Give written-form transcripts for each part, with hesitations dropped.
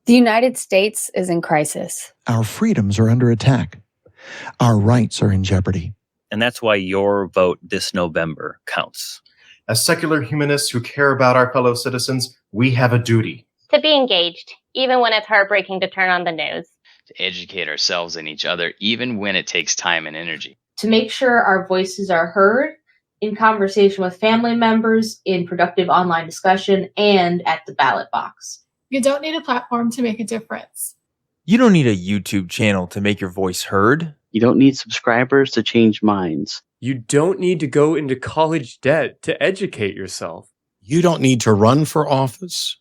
The United States is in crisis. Our freedoms are under attack. Our rights are in jeopardy. And that's why your vote this November counts. As secular humanists who care about our fellow citizens, we have a duty to be engaged, even when it's heartbreaking to turn on the news. To educate ourselves and each other, even when it takes time and energy. To make sure our voices are heard in conversation with family members, in productive online discussion, and at the ballot box. You don't need a platform to make a difference. You don't need a YouTube channel to make your voice heard. You don't need subscribers to change minds. You don't need to go into college debt to educate yourself. You don't need to run for office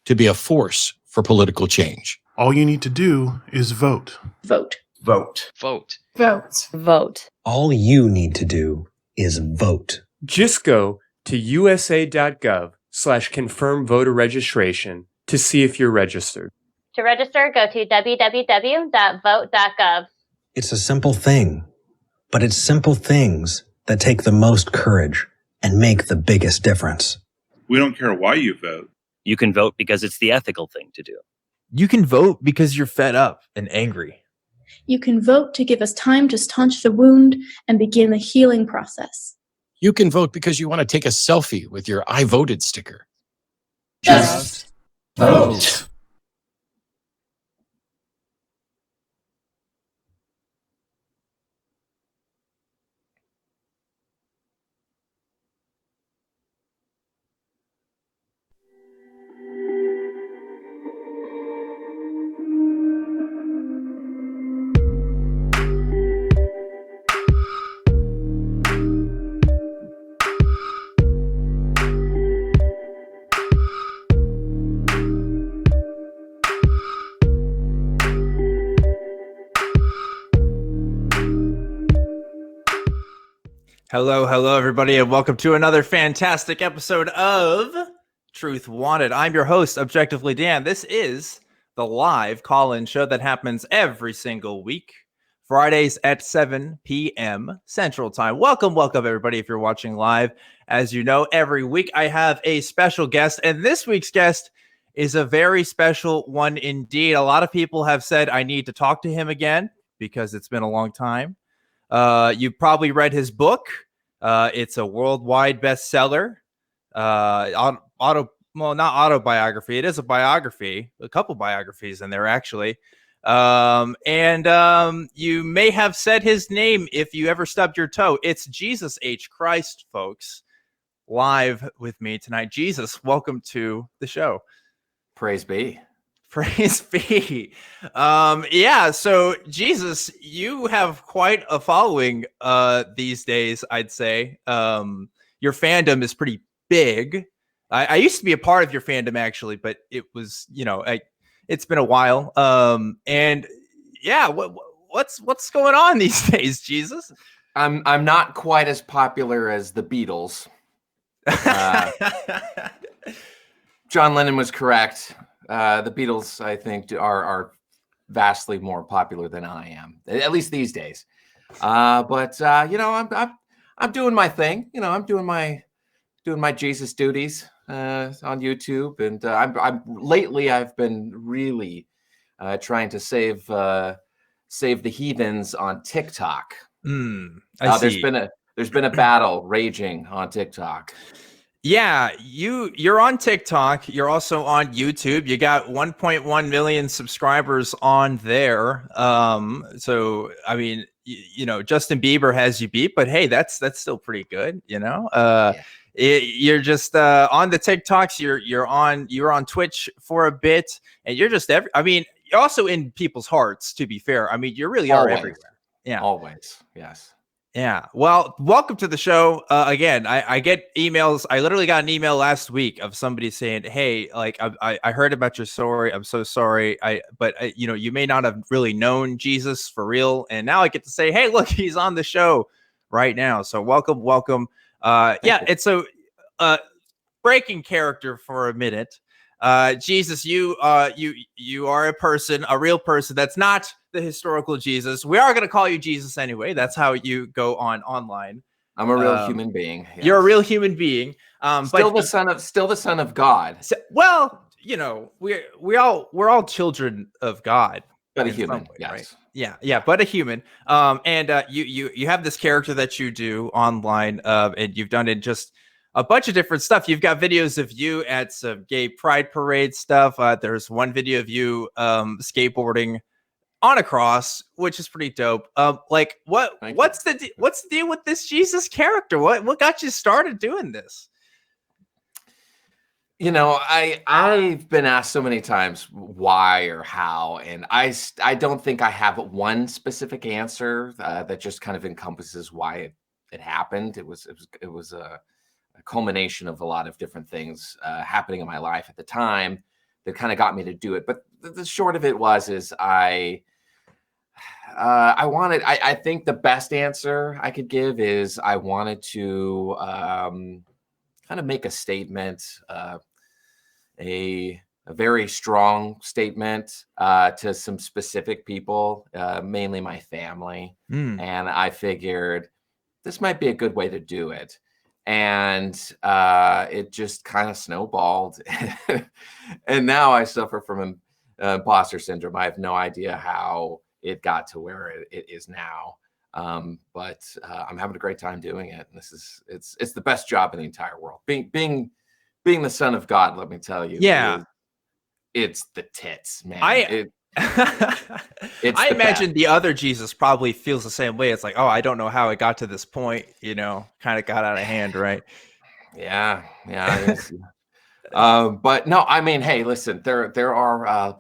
to be a force for political change. All you need to do is vote. Vote. Vote. Vote. Vote. Vote. All you need to do is vote. Just go to usa.gov/confirm voter registration to see if you're registered. To register, go to www.vote.gov. It's a simple thing, but it's simple things that take the most courage and make the biggest difference. We don't care why you vote. You can vote because it's the ethical thing to do. You can vote because you're fed up and angry. You can vote to give us time to staunch the wound and begin the healing process. You can vote because you want to take a selfie with your I voted sticker. Just vote. Hello, everybody, and welcome to another fantastic episode of Truth Wanted. I'm your host, Objectively Dan. This is the live call-in show that happens every single week, Fridays at 7 p.m. Central Time. Welcome, everybody, if you're watching live. As you know, every week I have a special guest, and this week's guest is a very special one indeed. A lot of people have said I need to talk to him again because it's been a long time. You probably read his book. It's a worldwide bestseller. Not autobiography. It is a biography. A couple biographies in there, actually. You may have said his name if you ever stubbed your toe. It's Jesus H. Christ, folks. Live with me tonight. Jesus, welcome to the show. Praise be. Praise be. So Jesus, you have quite a following these days, I'd say. Your fandom is pretty big. I used to be a part of your fandom, actually, but it was, it's been a while. What's going on these days, Jesus? I'm not quite as popular as the Beatles. John Lennon was correct. The Beatles, I think, are vastly more popular than I am, at least these days. I'm doing my thing. I'm doing my Jesus duties on YouTube, and I've been really trying to save the heathens on TikTok. There's been a battle raging on TikTok. Yeah, you're on TikTok. You're also on YouTube. You got 1.1 million subscribers on there. So I mean, Justin Bieber has you beat, but hey, that's still pretty good. You're just on the TikToks. You're on Twitch for a bit, and you're just you're also in people's hearts. To be fair, I mean, you really are everywhere. Yeah, always. Yes. Yeah. Well, welcome to the show. Again, I get emails. I literally got an email last week of somebody saying, "Hey, like I heard about your story. I'm so sorry. You may not have really known Jesus for real, and now I get to say, hey, look, he's on the show right now. So welcome. It's a breaking character for a minute. Jesus, you are a person, a real person. That's not the historical Jesus. We are going to call you Jesus anyway. That's how you go online. I'm a real human being. Yes. You're a real human being. Still the son of God. Well, you know, we're all children of God. But a in some human, way, yes. right? Yeah, but a human. And you have this character that you do online, and you've done it just a bunch of different stuff. You've got videos of you at some gay pride parade stuff. There's one video of you skateboarding on a cross, which is pretty dope. Like what's the deal with this Jesus character? What got you started doing this? You know, I've been asked so many times why or how, and I don't think I have one specific answer that just kind of encompasses why it happened. It was a culmination of a lot of different things happening in my life at the time that kind of got me to do it. But the short of it is I think the best answer I could give is I wanted to kind of make a statement. A very strong statement to some specific people, mainly my family. And I figured this might be a good way to do it. And it just kind of snowballed. And now I suffer from imposter syndrome. I have no idea how it got to where it is now. But I'm having a great time doing it. And it's the best job in the entire world. Being the son of God, let me tell you. Yeah. It's the tits, man. I imagine the other Jesus probably feels the same way. It's like, oh, I don't know how it got to this point, you know, kind of got out of hand, right? Yeah. But no, I mean, hey, listen, there are a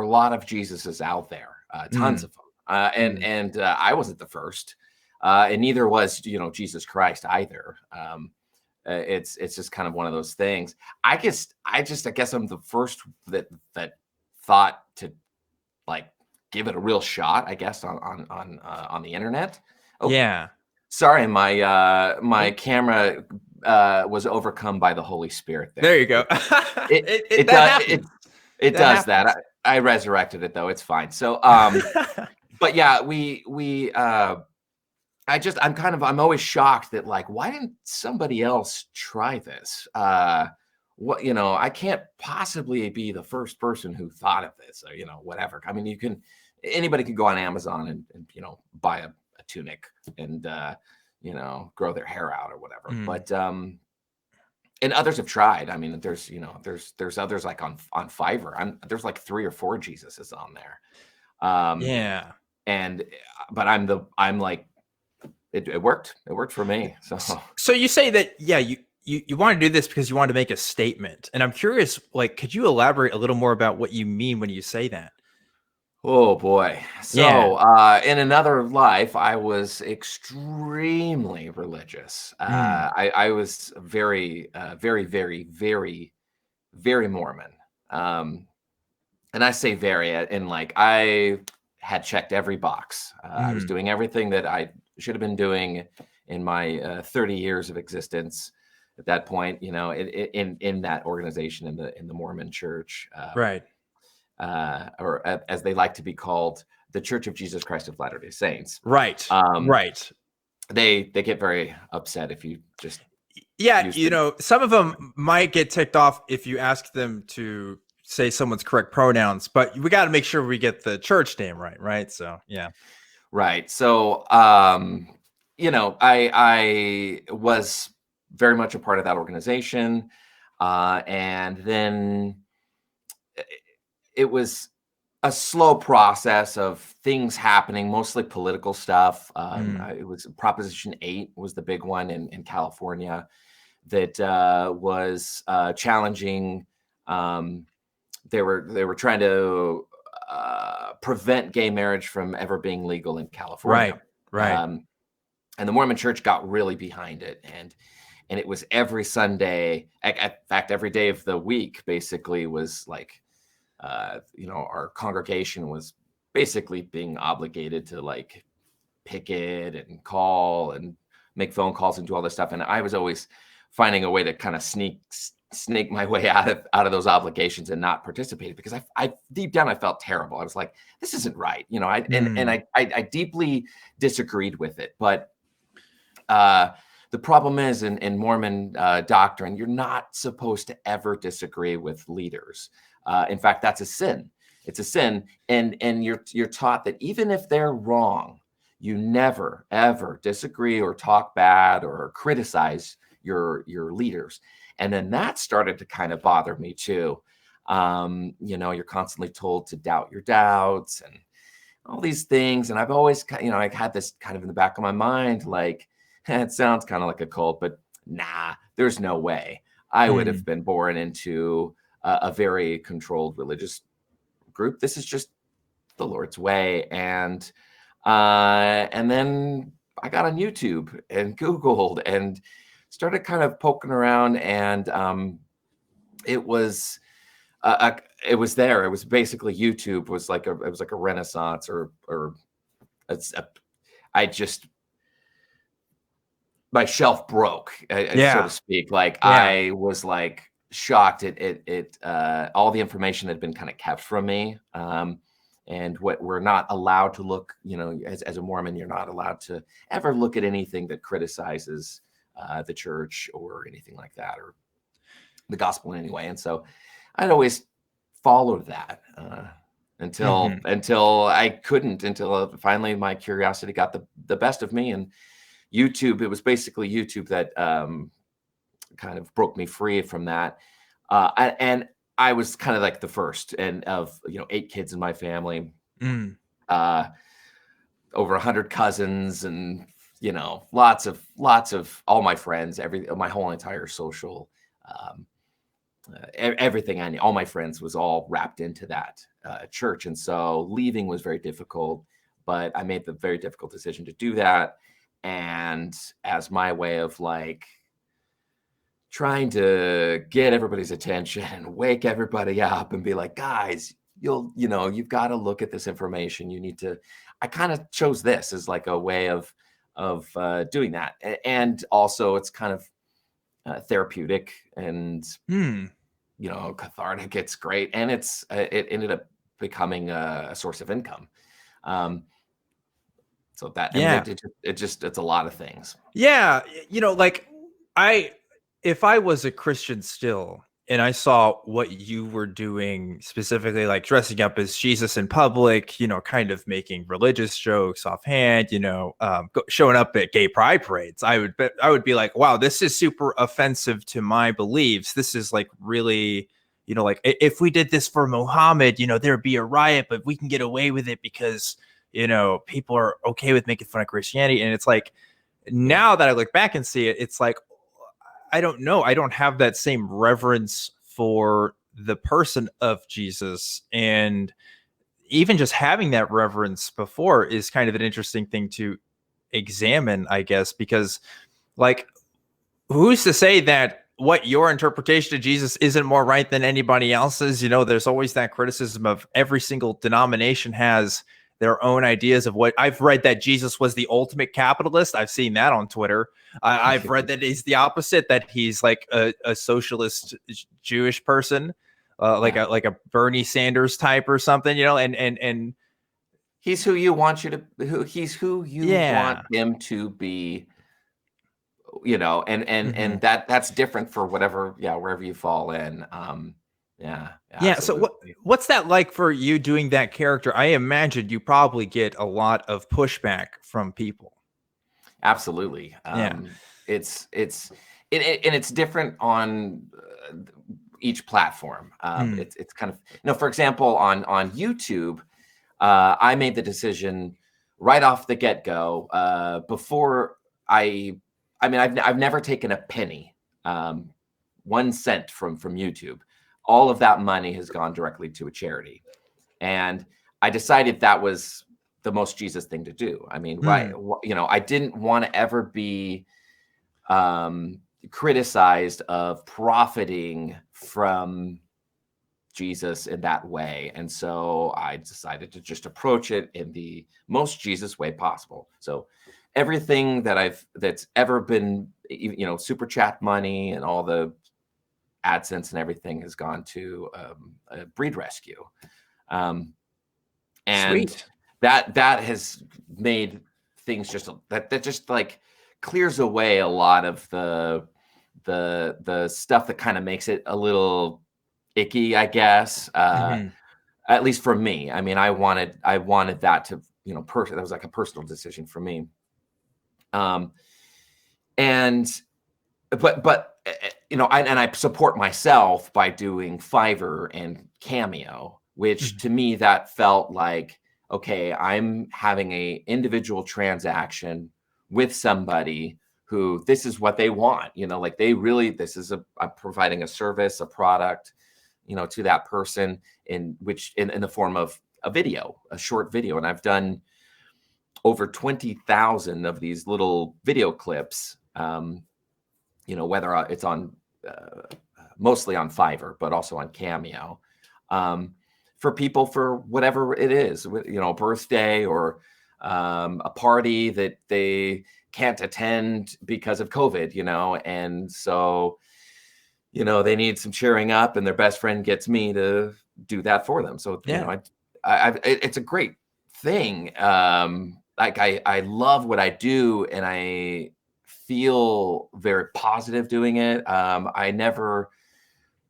lot of Jesuses out there, tons of them. And I wasn't the first. And neither was, Jesus Christ either. It's just kind of one of those things. I guess I'm the first that thought to like give it a real shot, I guess, on the internet. Oh, yeah. Sorry, my camera was overcome by the Holy Spirit. There you go. It does that. I resurrected it though. It's fine. So, but yeah, I'm always shocked that like, why didn't somebody else try this? I can't possibly be the first person who thought of this, or, whatever. I mean, anybody could go on Amazon and buy a tunic and, grow their hair out or whatever. But, and others have tried. I mean, there's others like on Fiverr. There's like 3 or 4 Jesuses on there. Yeah. But I'm like, it worked. It worked for me. So you say that, yeah, you want to do this because you want to make a statement. And I'm curious, like, could you elaborate a little more about what you mean when you say that? Oh boy. So in another life, I was extremely religious. I was very, very, very, very, very Mormon. And I say very, and like I had checked every box. I was doing everything that I should have been doing in my 30 years of existence at that point, in that organization, in the Mormon church. Right. Or as they like to be called, the Church of Jesus Christ of Latter-day Saints. Right. Right. They get very upset if you just some of them might get ticked off if you ask them to say someone's correct pronouns, but we got to make sure we get the church name right. So yeah. Right. So I was very much a part of that organization, and then it was a slow process of things happening, mostly political stuff. It was Proposition 8 was the big one in California that was challenging. They were trying to prevent gay marriage from ever being legal in California. Right. And the Mormon Church got really behind it, and it was every Sunday. In fact, every day of the week basically was like. Our congregation was basically being obligated to like picket and call and make phone calls and do all this stuff. And I was always finding a way to kind of sneak my way out of those obligations and not participate, because I deep down I felt terrible. I was like, this isn't right. I deeply disagreed with it. But the problem is in Mormon doctrine, you're not supposed to ever disagree with leaders. In fact, that's a sin. It's a sin, and you're taught that even if they're wrong, you never ever disagree or talk bad or criticize your leaders. And then that started to kind of bother me too. You're constantly told to doubt your doubts and all these things. And I've always, I had this kind of in the back of my mind, like, it sounds kind of like a cult, but nah, there's no way I would have been born into a very controlled religious group. This is just the Lord's way. And then I got on YouTube and Googled and started kind of poking around, and it was there. It was basically YouTube was like it was like a renaissance, or my shelf broke, so to speak. Like I was like shocked at all the information that had been kind of kept from me. And what we're not allowed to look, as a Mormon, you're not allowed to ever look at anything that criticizes the church or anything like that, or the gospel in any way. And so I'd always followed that until I couldn't, until finally my curiosity got the best of me. And YouTube, it was basically YouTube that kind of broke me free from that. And I was kind of like the first, and of 8 kids in my family, over 100 cousins, and lots of all my friends, my whole entire social, everything I knew, all my friends was all wrapped into that church, and so leaving was very difficult. But I made the very difficult decision to do that, and as my way of like trying to get everybody's attention and wake everybody up and be like, guys, you've got to look at this information. You need to. I kind of chose this as like a way of doing that, and also it's kind of therapeutic and cathartic. It's great, and it ended up becoming a source of income. So that it's a lot of things. Yeah, if I was a Christian still, and I saw what you were doing, specifically like dressing up as Jesus in public, kind of making religious jokes offhand, showing up at gay pride parades, I would be like, wow, this is super offensive to my beliefs. This is like really, like if we did this for Muhammad, there'd be a riot, but we can get away with it because, people are okay with making fun of Christianity. And it's like, now that I look back and see it, it's like, I don't know. I don't have that same reverence for the person of Jesus. And even just having that reverence before is kind of an interesting thing to examine, I guess, because like, who's to say that what your interpretation of Jesus isn't more right than anybody else's? There's always that criticism of every single denomination has their own ideas of what. I've read that Jesus was the ultimate capitalist. I've seen that on Twitter. I've read that he's the opposite, that he's like a socialist Jewish person, like a Bernie Sanders type or something, and he's who you want he's who you want him to be, and that's different for wherever you fall in. So what's that like for you doing that character? I imagine you probably get a lot of pushback from people. Absolutely. It's different on each platform. It's kind of, for example, on YouTube, I made the decision right off the get-go, before I've never taken a penny, 1 cent from YouTube. All of that money has gone directly to a charity. And I decided that was the most Jesus thing to do. I mean, I didn't want to ever be criticized of profiting from Jesus in that way. And so I decided to just approach it in the most Jesus way possible. So everything that's ever been, super chat money and all the AdSense and everything has gone to a breed rescue. And Sweet. that has made things just like clears away a lot of the stuff that kind of makes it a little icky, I guess. At least for me. I mean, I wanted that to, you know, that was like a personal decision for me. But you know, I support myself by doing Fiverr and Cameo, which to me that felt like, okay, I'm having a individual transaction with somebody who this is what they want, you know, like I'm providing a service, a product, you know, to that person in the form of a video, a short video. And I've done over 20,000 of these little video clips, you know, whether it's on mostly on Fiverr, but also on Cameo, for people for whatever it is, you know, a birthday or a party that they can't attend because of COVID, you know, and so, you know, they need some cheering up, and their best friend gets me to do that for them. So, you know, it's a great thing. Like I love what I do, and I feel very positive doing it. I never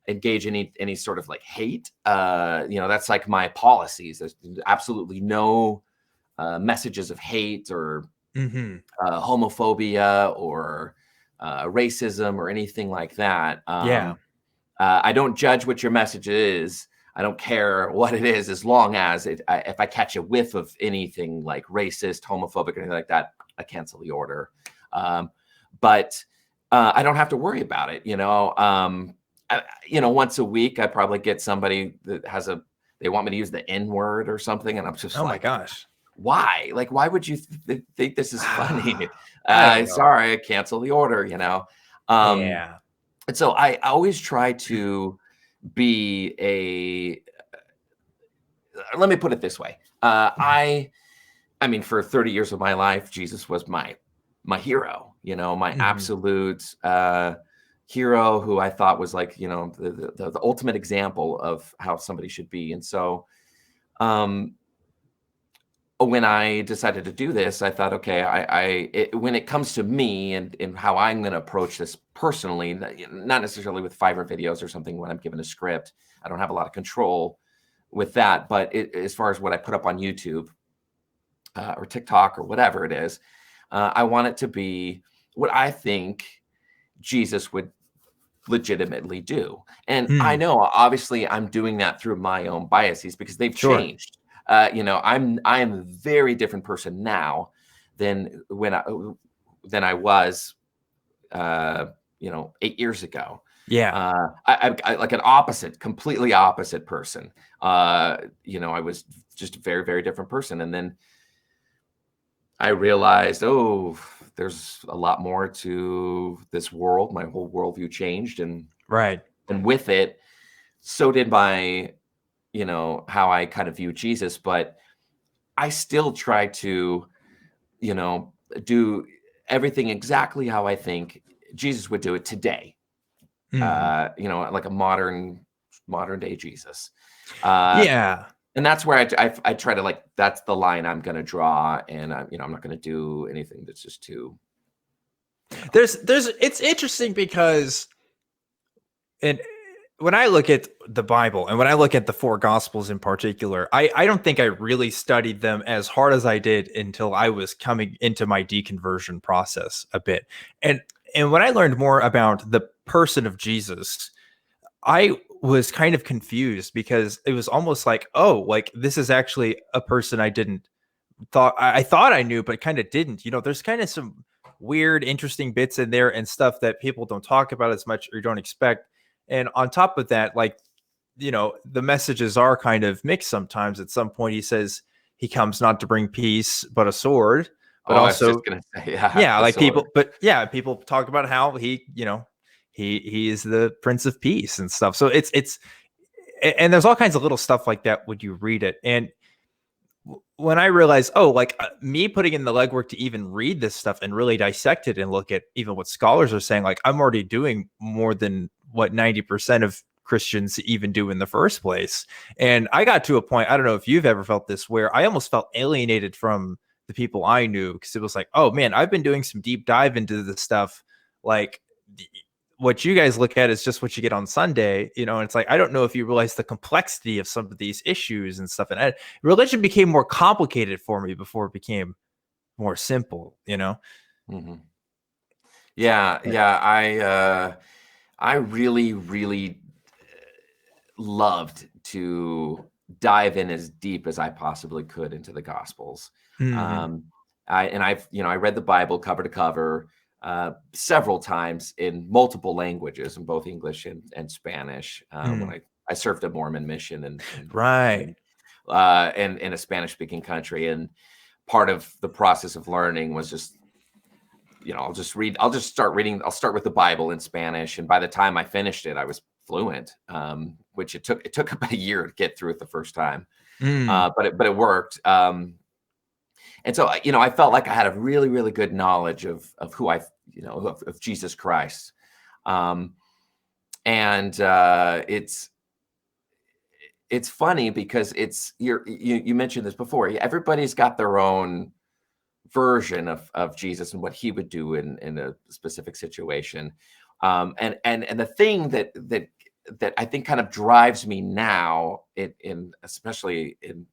engage any sort of like hate. You know, that's like my policies. There's absolutely no messages of hate or homophobia or racism or anything like that. I don't judge what your message is. I don't care what it is, as long as if I catch a whiff of anything like racist, homophobic, or anything like that, I cancel the order. But I don't have to worry about it. You know, you know, once a week, I probably get somebody that they want me to use the N word or something. And I'm just my gosh, why? Like, why would you think this is funny? Sorry, I cancel the order, you know? And so I always try to be let me put it this way. I mean, for 30 years of my life, Jesus was my hero, you know, my absolute hero, who I thought was like, you know, the ultimate example of how somebody should be. And so when I decided to do this, I thought, okay, when it comes to me and how I'm going to approach this personally, not necessarily with Fiverr videos or something when I'm given a script, I don't have a lot of control with that. But as far as what I put up on YouTube or TikTok or whatever it is, I want it to be what I think Jesus would legitimately do. And I know, obviously, I'm doing that through my own biases because they've changed. You know, I am a very different person now than I was, you know, 8 years ago. I like an completely opposite person. You know, I was just a very, very different person. And then I realized, there's a lot more to this world. My whole worldview changed, and with it, so did my, you know, how I kind of view Jesus. But I still try to, you know, do everything exactly how I think Jesus would do it today. You know, like a modern day Jesus. And that's where I try to, like, that's the line I'm going to draw, and you know, I'm not going to do anything that's just too. It's interesting because, when I look at the Bible and when I look at the four Gospels in particular, I don't think I really studied them as hard as I did until I was coming into my deconversion process a bit. And when I learned more about the person of Jesus, I was kind of confused because it was almost like, like this is actually a person I thought I knew, but kind of didn't. You know, there's kind of some weird, interesting bits in there and stuff that people don't talk about as much or don't expect. And on top of that, like, you know, the messages are kind of mixed sometimes. At some point, he says he comes not to bring peace, but a sword. But also, I was just gonna say, like sword. people talk about how he, you know, he is the Prince of Peace and stuff. So and there's all kinds of little stuff like that when you read it. And when I realized, me putting in the legwork to even read this stuff and really dissect it and look at even what scholars are saying, like, I'm already doing more than what 90% of Christians even do in the first place. And I got to a point, I don't know if you've ever felt this, where I almost felt alienated from the people I knew, because it was like, oh man, I've been doing some deep dive into this stuff. Like what you guys look at is just what you get on Sunday, you know, and it's like, I don't know if you realize the complexity of some of these issues and stuff. And religion became more complicated for me before it became more simple, you know? Mm-hmm. Yeah. I really, really loved to dive in as deep as I possibly could into the Gospels. Mm-hmm. I read the Bible cover to cover several times in multiple languages, in both English and Spanish. When I served a Mormon mission in a Spanish speaking country, and part of the process of learning was just, I'll start reading. I'll start with the Bible in Spanish, and by the time I finished it, I was fluent. Which it took about a year to get through it the first time, but it worked. And so, I felt like I had a really, really good knowledge of who of Jesus Christ. It's funny because you mentioned this before. Everybody's got their own version of Jesus and what he would do in a specific situation. And the thing that I think kind of drives me now, especially in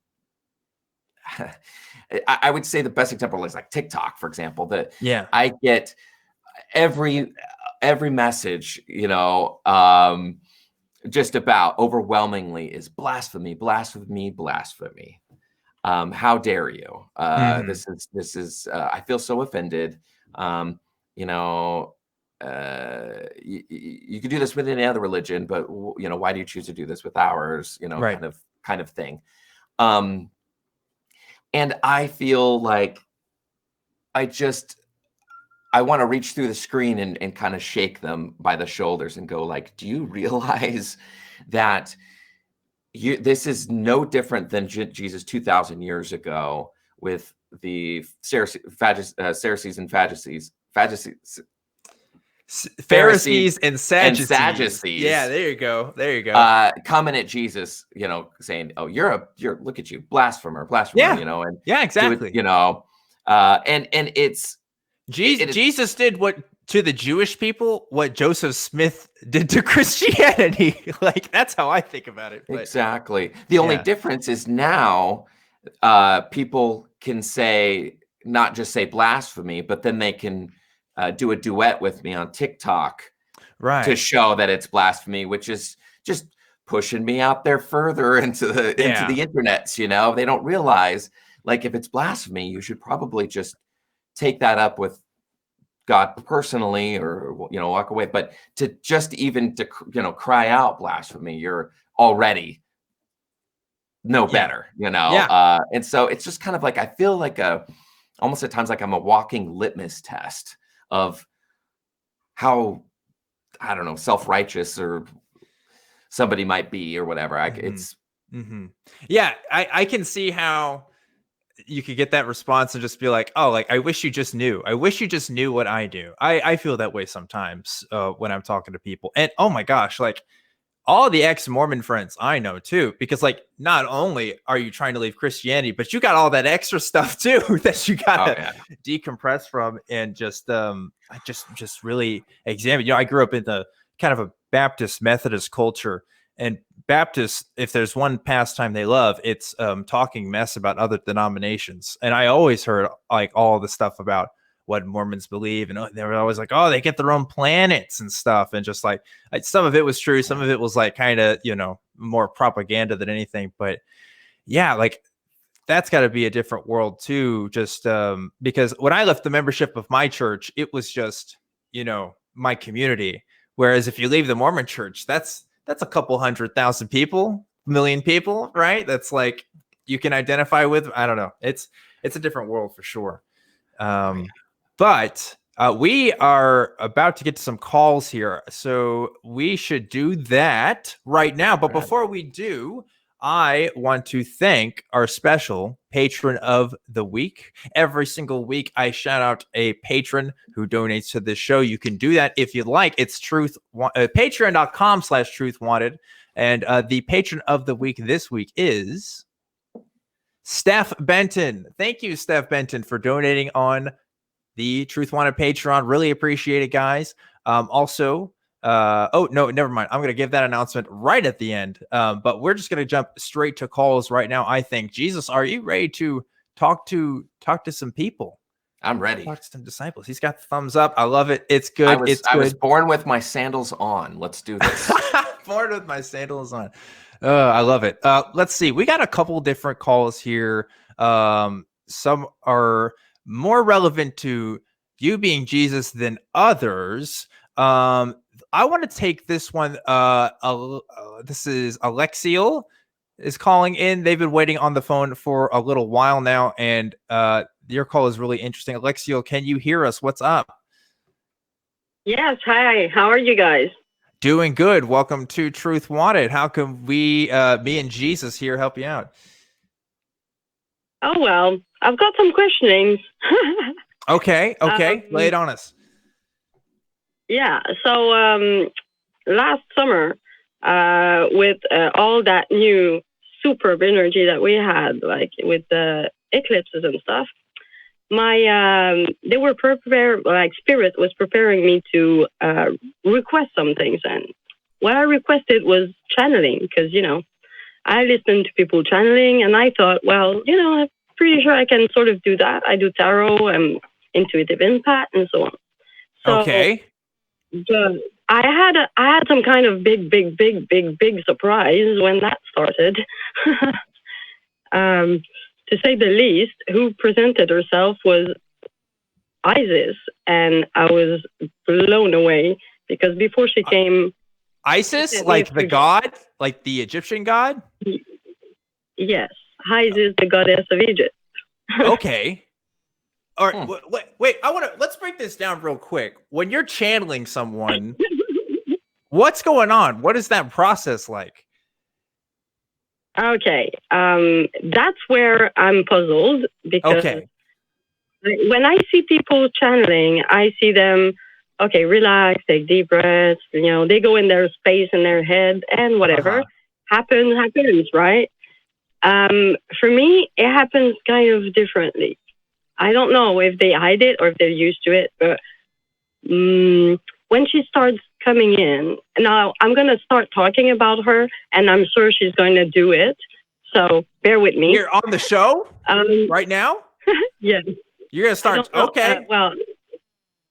I would say the best example is like TikTok, for example, that I get every message, just about overwhelmingly is blasphemy, blasphemy, blasphemy. How dare you? This is I feel so offended. You could do this with any other religion, but why do you choose to do this with ours? Right. kind of thing. And I feel like I want to reach through the screen and kind of shake them by the shoulders and go like, do you realize that this is no different than Jesus 2,000 years ago with the Pharisees and Sadducees. Yeah, there you go. Coming at Jesus, saying, "Oh, you're look at you, blasphemer." Yeah, and exactly. And it's Jesus did what to the Jewish people what Joseph Smith did to Christianity. Like that's how I think about it. But, exactly. The only difference is now people can not just say blasphemy, but then they can do a duet with me on TikTok, right, to show that it's blasphemy, which is just pushing me out there further into the internets. They don't realize, like, if it's blasphemy, you should probably just take that up with God personally, or walk away. But to just even to cry out blasphemy, you're already no better. And so it's just kind of like I feel like almost at times like I'm a walking litmus test of how, I don't know, self-righteous or somebody might be or whatever. Yeah, I can see how you could get that response and just be like, oh, like, I wish you just knew. I wish you just knew what I do. I feel that way sometimes when I'm talking to people. And oh my gosh, like all the ex-Mormon friends I know too, because like not only are you trying to leave Christianity, but you got all that extra stuff too that you gotta decompress from and just really examine. I grew up in the kind of a Baptist Methodist culture, and Baptists, if there's one pastime they love, it's talking mess about other denominations. And I always heard like all the stuff about what Mormons believe, and they were always like, oh, they get their own planets and stuff, and just like some of it was true, some of it was like kind of more propaganda than anything. But yeah, like that's got to be a different world too, just because when I left the membership of my church, it was just my community, whereas if you leave the Mormon church, that's a couple 100,000 people, million people, right? That's like you can identify with. I don't know, it's a different world for sure. But we are about to get to some calls here, so we should do that right now. But before we do, I want to thank our special patron of the week. Every single week, I shout out a patron who donates to this show. You can do that if you'd like. It's patreon.com/truthwanted. And the patron of the week this week is Steph Benton. Thank you, Steph Benton, for donating on the Truth Wanted Patreon. Really appreciate it, guys. Also, oh, no, never mind. I'm going to give that announcement right at the end. But we're just going to jump straight to calls right now, I think. Jesus, are you ready to talk to some people? I'm ready. Talk to some disciples. He's got the thumbs up. I love it. It's good. I was born with my sandals on. Let's do this. Born with my sandals on. I love it. Let's see. We got a couple different calls here. Some are more relevant to you being Jesus than others. I want to take this one. This is Alexiel is calling in. They've been waiting on the phone for a little while now, and your call is really interesting. Alexiel, can you hear us? What's up? Yes. Hi. How are you guys? Doing good. Welcome to Truth Wanted. How can we, me and Jesus here, help you out? Oh, well, I've got some questionings. Okay. Lay it on us. Yeah. So last summer, with all that new superb energy that we had, like with the eclipses and stuff, they were prepared, like Spirit was preparing me to request some things, and what I requested was channeling, because I listened to people channeling, and I thought, well, I'm pretty sure I can sort of do that. I do tarot and intuitive impact and so on. So, okay. But I had some kind of big surprise when that started. To say the least, who presented herself was Isis, and I was blown away because before she came... Isis? Like the god? Like the Egyptian god? Yes. Isis, the goddess of Egypt. Okay. All right. Wait. Let's break this down real quick. When you're channeling someone, what's going on? What is that process like? Okay, that's where I'm puzzled because when I see people channeling, I see them, okay, relax, take deep breaths, they go in their space in their head and whatever happens, right? For me, it happens kind of differently. I don't know if they hide it or if they're used to it, but when she starts coming in, now I'm going to start talking about her, and I'm sure she's going to do it. So bear with me. You're on the show right now? Yes. You're going to start. Okay. Well,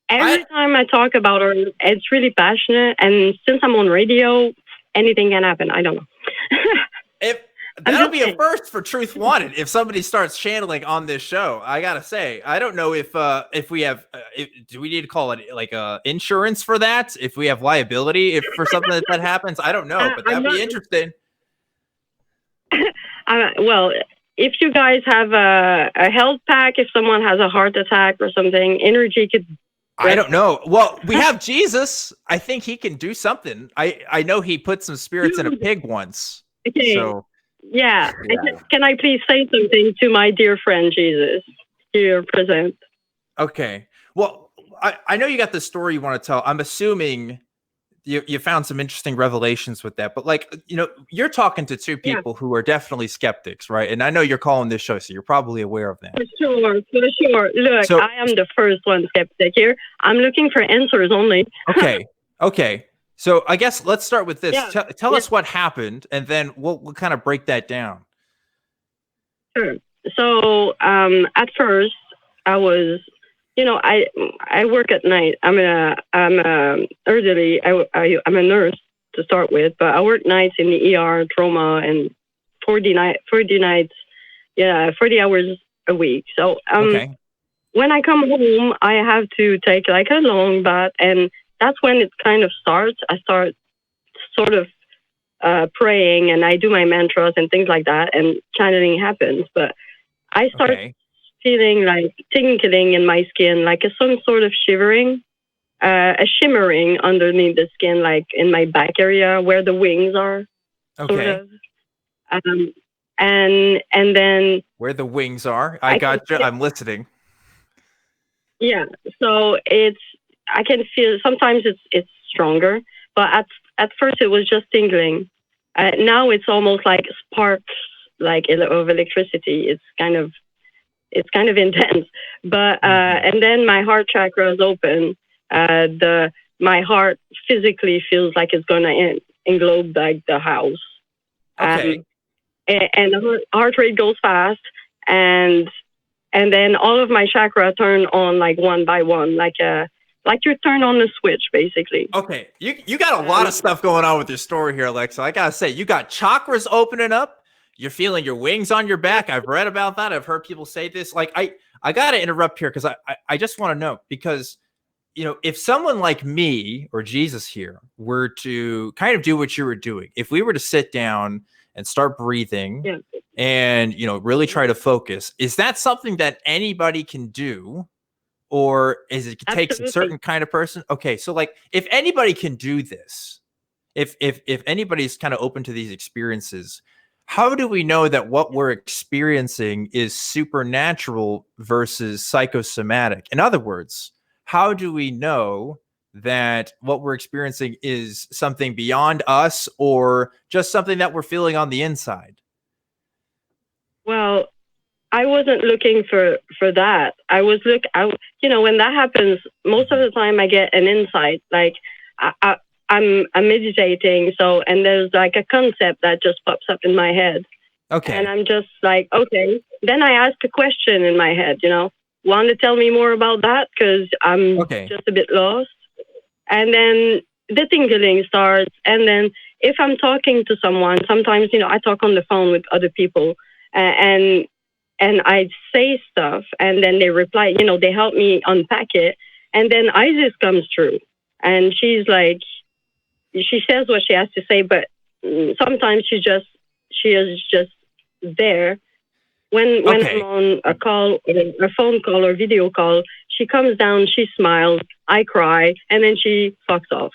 every time I talk about her, it's really passionate. And since I'm on radio, anything can happen. I don't know. That'll be a first for Truth Wanted if somebody starts channeling on this show. I gotta say, I don't know if we have, do we need to call it like insurance for that? If we have liability if for something that happens, I don't know, but that'd be interesting. Well, if you guys have a health pack, if someone has a heart attack or something, energy could. I don't know. Well, we have Jesus. I think he can do something. I know he put some spirits in a pig once. Okay. So. Yeah. Can I please say something to my dear friend Jesus here present? Okay. Well, I know you got the story you want to tell. I'm assuming you found some interesting revelations with that. But you're talking to two people who are definitely skeptics, right? And I know you're calling this show, so you're probably aware of that. For sure. Look, I am the first one skeptic here. I'm looking for answers only. Okay. So I guess let's start with this. Yeah. Tell us what happened, and then we'll kind of break that down. Sure. So at first, I was, I work at night. I'm elderly. I'm a nurse to start with, but I work nights in the ER, trauma, and 40 hours a week. So when I come home, I have to take like a long bath, and that's when it kind of starts. I start sort of praying, and I do my mantras and things like that, and channeling happens. But I start feeling like tingling in my skin, like some sort of shivering, a shimmering underneath the skin, like in my back area where the wings are. Sort of. And then where the wings are. I got you. I'm listening. Yeah. So I can feel sometimes it's stronger, but at first it was just tingling. Now it's almost like sparks like of electricity. It's kind of intense. But and then my heart chakra is open. My heart physically feels like it's gonna englobe like the house. Okay. And the heart rate goes fast, and then all of my chakra turn on like one by one, like you turn on the switch, basically. Okay, you got a lot of stuff going on with your story here, Alexa. I gotta say, you got chakras opening up. You're feeling your wings on your back. I've read about that. I've heard people say this. Like, I gotta interrupt here because I just want to know, because if someone like me or Jesus here were to kind of do what you were doing, if we were to sit down and start breathing and really try to focus, is that something that anybody can do? Or is it takes a certain kind of person? Okay, so like if anybody can do this, if anybody's kind of open to these experiences, how do we know that what we're experiencing is supernatural versus psychosomatic? In other words, how do we know that what we're experiencing is something beyond us or just something that we're feeling on the inside? Well, I wasn't looking for that. When that happens, most of the time I get an insight. Like I'm meditating, and there's like a concept that just pops up in my head. Okay. And I'm just like, okay. Then I ask a question in my head, want to tell me more about that? Because I'm just a bit lost. And then the tingling starts. And then if I'm talking to someone, sometimes, I talk on the phone with other people, and I say stuff, and then they reply, they help me unpack it. And then Isis comes through, and she says what she has to say, but sometimes she is just there. When I'm on a call, a phone call or video call, she comes down, she smiles, I cry, and then she fucks off.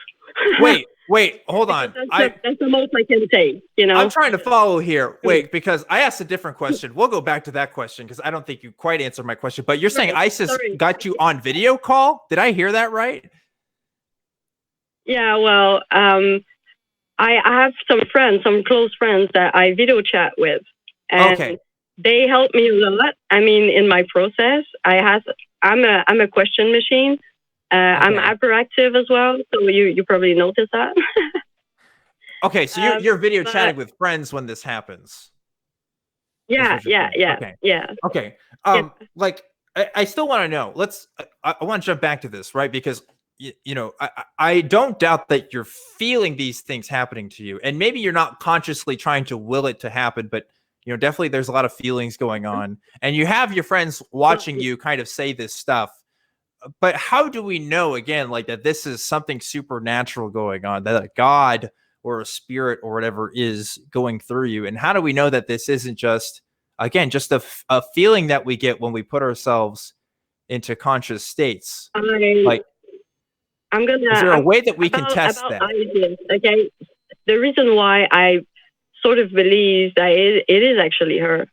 Wait, hold on. That's the most I can take, I'm trying to follow here. Wait, because I asked a different question. We'll go back to that question because I don't think you quite answered my question. But you're saying Isis got you on video call? Did I hear that right? Yeah, well, I have some close friends that I video chat with. And they help me a lot. I mean, in my process, I'm a question machine. I'm hyperactive as well, so you probably noticed that. Okay, so you're video chatting with friends when this happens. Yeah. Okay. Like I still want to know. I want to jump back to this, right? Because I don't doubt that you're feeling these things happening to you, and maybe you're not consciously trying to will it to happen, but definitely there's a lot of feelings going on, and you have your friends watching you kind of say this stuff. But how do we know, again, like that this is something supernatural going on, that a God or a spirit or whatever is going through you? And how do we know that this isn't just a feeling that we get when we put ourselves into conscious states? Is there a way that we can test that? Ideas, okay, the reason why I sort of believe that it is actually her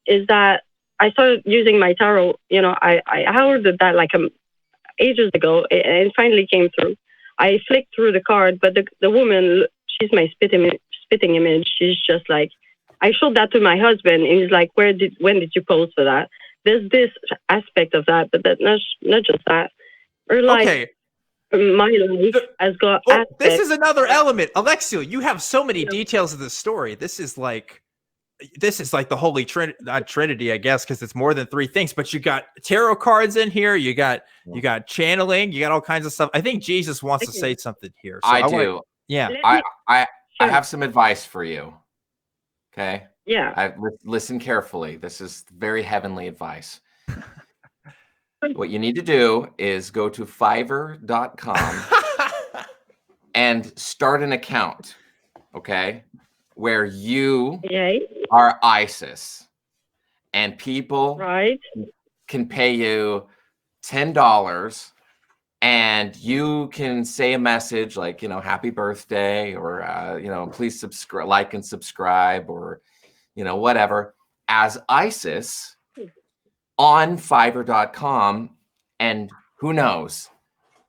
is that I started using my tarot. I ordered that like ages ago, and it finally came through. I flicked through the card, but the woman, she's my spitting image. She's just like, I showed that to my husband, and he's like, when did you pose for that? There's this aspect of that, but that's not just that. Or like, my life has got aspects. This is another element. Alexiel, you have so many details of the story. This is like the holy trinity, I guess, because it's more than three things. But you got tarot cards in here. You got channeling. You got all kinds of stuff. I think Jesus wants to say something here. So I do. Yeah. I have some advice for you. Okay. Yeah. Listen carefully. This is very heavenly advice. What you need to do is go to Fiverr.com and start an account. Okay. Where you are Isis, and people can pay you $10, and you can say a message like, happy birthday, or please subscribe, like and subscribe, or whatever, as Isis on Fiverr.com, and who knows,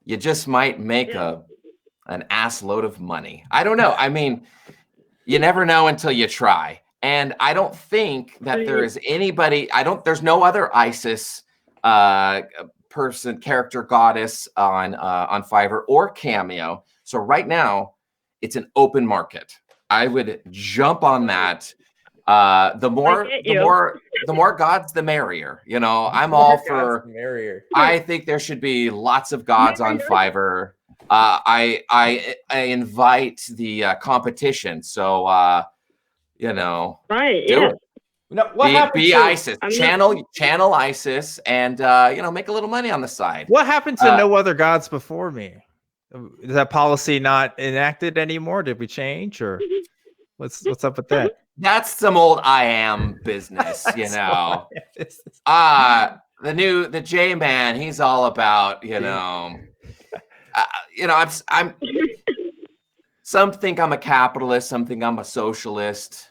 you just might make an ass load of money. I don't know. I mean, you never know until you try. And I don't think that there is anybody, there's no other ISIS character goddess on Fiverr or Cameo. So right now it's an open market. I would jump on that. The more gods, the merrier. You know, I'm all for merrier. I think there should be lots of gods on Fiverr. I invite the competition. So you know, right? Do Yeah. it. No, what happened be to ISIS? Channel ISIS, and you know, make a little money on the side. What happened to no other gods before me? Is that policy not enacted anymore? Did we change, or what's up with that? That's some old I am business, you know. The J man, he's all about, you know. I'm. Some think I'm a capitalist. Some think I'm a socialist.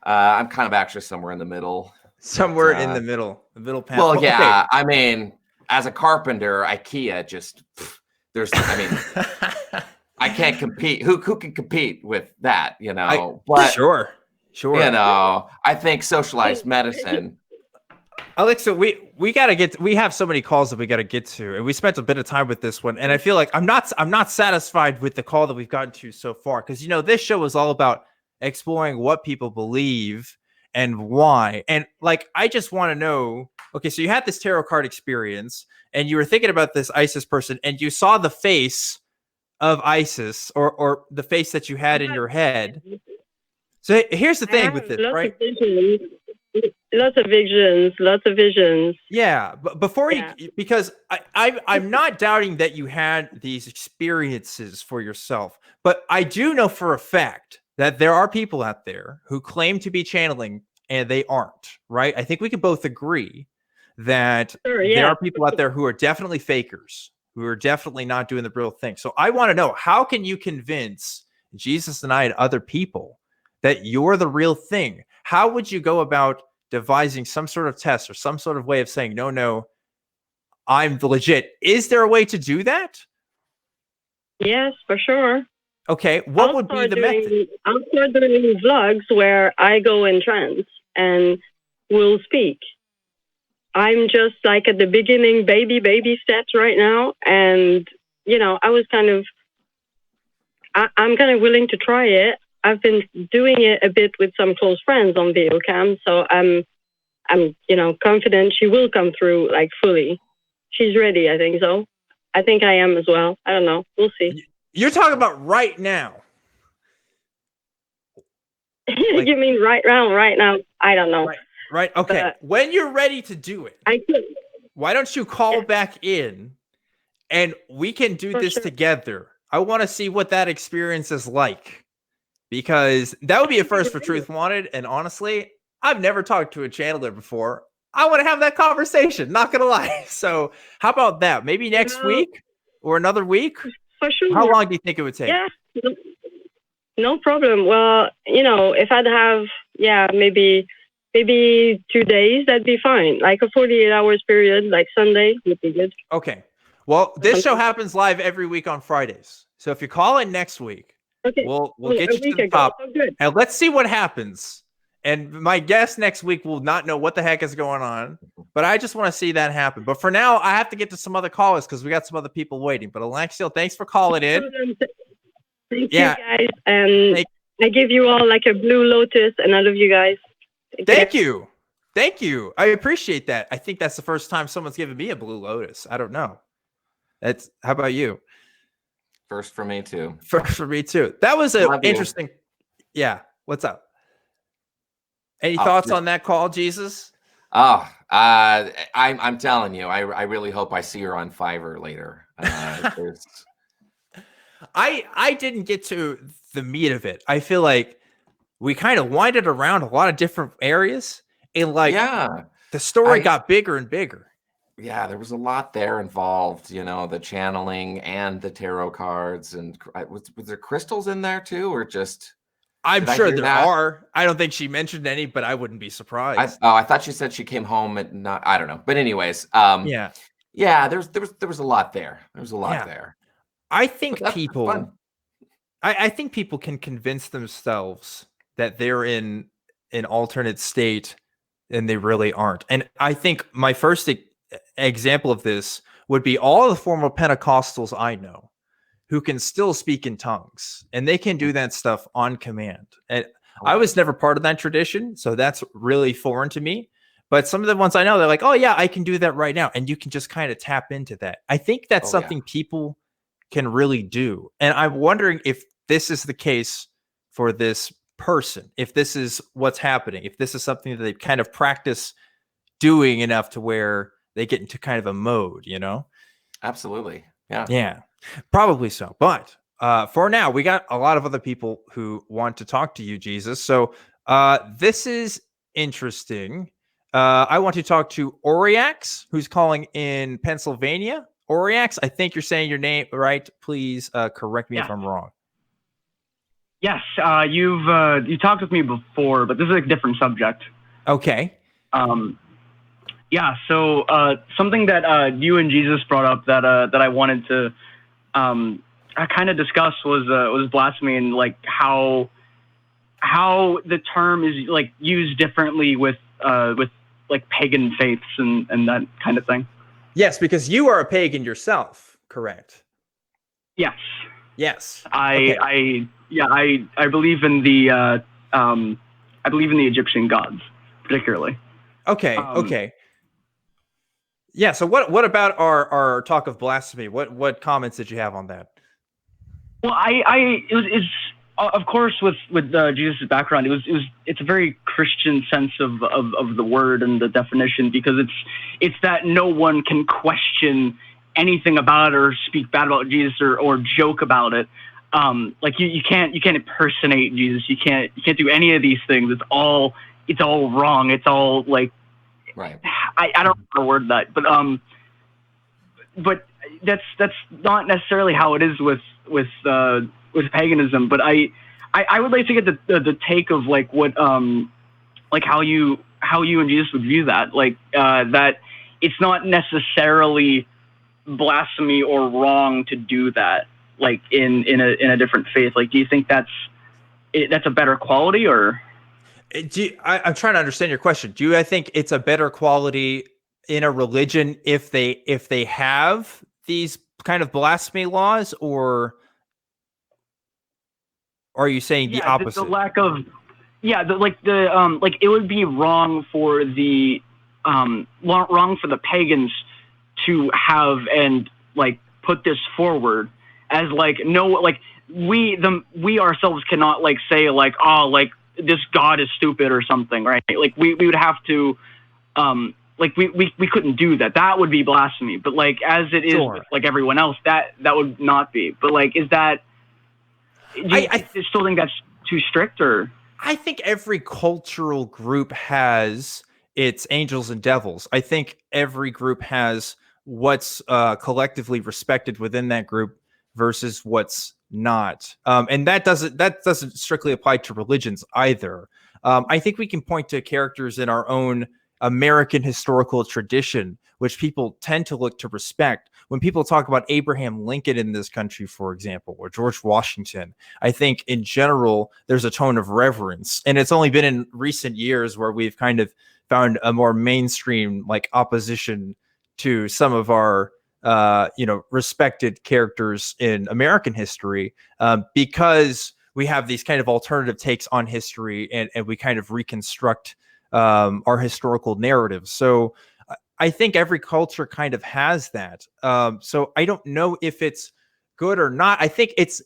I'm kind of actually somewhere in the middle. Somewhere in the middle path. Well, yeah. Okay. I mean, as a carpenter, IKEA just I can't compete. Who can compete with that? You know. But sure. You know, I think socialized medicine. Alexa, we have so many calls that we got to get to, and we spent a bit of time with this one, and I feel like I'm not satisfied with the call that we've gotten to so far, because you know this show is all about exploring what people believe and why, and like I just want to know. Okay, so you had this tarot card experience, and you were thinking about this ISIS person, and you saw the face of ISIS or the face that you had in your head. So here's the thing with this, right? Lots of visions. Yeah, but before you, because I'm not doubting that you had these experiences for yourself, but I do know for a fact that there are people out there who claim to be channeling and they aren't, right? I think we can both agree that there are people out there who are definitely fakers, who are definitely not doing the real thing. So I want to know, how can you convince Jesus and I and other people that you're the real thing? How would you go about devising some sort of test or some sort of way of saying, no, I'm the legit? Is there a way to do that? Yes, for sure. Okay, what would be the method? I'll start doing vlogs where I go in trance and will speak. I'm just like at the beginning, baby steps right now. And, you know, I'm kind of willing to try it. I've been doing it a bit with some close friends on video cam. So I'm, you know, confident she will come through like fully. She's ready. I think so. I think I am as well. I don't know. We'll see. You're talking about right now. Like, you mean right now? I don't know. Right. Okay. When you're ready to do it, I could. Why don't you call back in and we can do this together? I want to see what that experience is like, because that would be a first for Truth Wanted. And honestly, I've never talked to a channeler before. I want to have that conversation, not going to lie. So how about that? Maybe next week or another week? For sure. How long do you think it would take? Yeah, no problem. Well, you know, if I'd have, maybe 2 days, that'd be fine. Like a 48 hours period, like Sunday would be good. Okay. Well, this show happens live every week on Fridays. So if you call in next week, we'll get you to the top. And let's see what happens. And my guest next week will not know what the heck is going on, but I just want to see that happen. But for now, I have to get to some other callers because we got some other people waiting. But Alexiel, thanks for calling in. Thank you, guys. And I give you all like a blue lotus, and I love you guys. Thank you. Thank you. I appreciate that. I think that's the first time someone's given me a blue lotus. I don't know. How about you? First for me too. First for me too. That was an interesting. Yeah. What's up? Any thoughts on that call, Jesus? I'm telling you, I really hope I see her on Fiverr later. I didn't get to the meat of it. I feel like we kind of winded around a lot of different areas, and the story got bigger and bigger. Yeah, there was a lot there involved, you know, the channeling and the tarot cards, and was there crystals in there too, or just? I'm sure there are. I don't think she mentioned any, but I wouldn't be surprised. I thought she said she came home at not. I don't know, but anyways, yeah. There was a lot there. There was a lot there. I think people. I think people can convince themselves that they're in an alternate state and they really aren't. And I think my first example of this would be all the former Pentecostals I know who can still speak in tongues, and they can do that stuff on command. And I was never part of that tradition, so that's really foreign to me. But some of the ones I know, they're like, oh yeah, I can do that right now. And you can just kind of tap into that. I think that's something people can really do. And I'm wondering if this is the case for this person, if this is what's happening, if this is something that they kind of practice doing enough to where they get into kind of a mode, you know? Absolutely. Yeah. Yeah, probably so. But for now, we got a lot of other people who want to talk to you, Jesus. So this is interesting. I want to talk to Oriax, who's calling in Pennsylvania. Oriax, I think you're saying your name right. Please correct me if I'm wrong. Yes, you talked with me before, but this is a different subject. Okay. Yeah. So something that you and Jesus brought up that I wanted to kind of discuss was blasphemy, and like how the term is like used differently with like pagan faiths and that kind of thing. Yes, because you are a pagan yourself, correct? Yes. Yes. I believe in the Egyptian gods particularly. Okay. Okay. Yeah. So what about our talk of blasphemy? What comments did you have on that? Well, it's of course with Jesus' background, it's a very Christian sense of the word and the definition, because it's that no one can question anything about it or speak bad about Jesus or joke about it. Like you can't impersonate Jesus. You can't do any of these things. It's all wrong. It's all like, right. I don't know how to word that, but that's not necessarily how it is with paganism. But I would like to get the take of like what like how you and Jesus would view that, like that it's not necessarily blasphemy or wrong to do that, like in a different faith. Like, do you think that's a better quality, or? I'm trying to understand your question. I think it's a better quality in a religion if they have these kind of blasphemy laws, or are you saying the opposite? The lack of, like it would be wrong for the pagans to have and like put this forward as like no, like we ourselves cannot like say like, oh, like this God is stupid or something, right? Like we would have to like we couldn't do that. That would be blasphemy. But like as it is with like everyone else, that would not be. But like, is that, I still think that's too strict, or? I think every cultural group has its angels and devils. I think every group has what's collectively respected within that group versus what's not. And that doesn't strictly apply to religions either. I think we can point to characters in our own American historical tradition, which people tend to look to respect. When people talk about Abraham Lincoln in this country, for example, or George Washington, I think in general, there's a tone of reverence. And it's only been in recent years where we've kind of found a more mainstream like opposition to some of our respected characters in American history, because we have these kind of alternative takes on history, and we kind of reconstruct our historical narratives. So I think every culture kind of has that. So I don't know if it's good or not. I think it's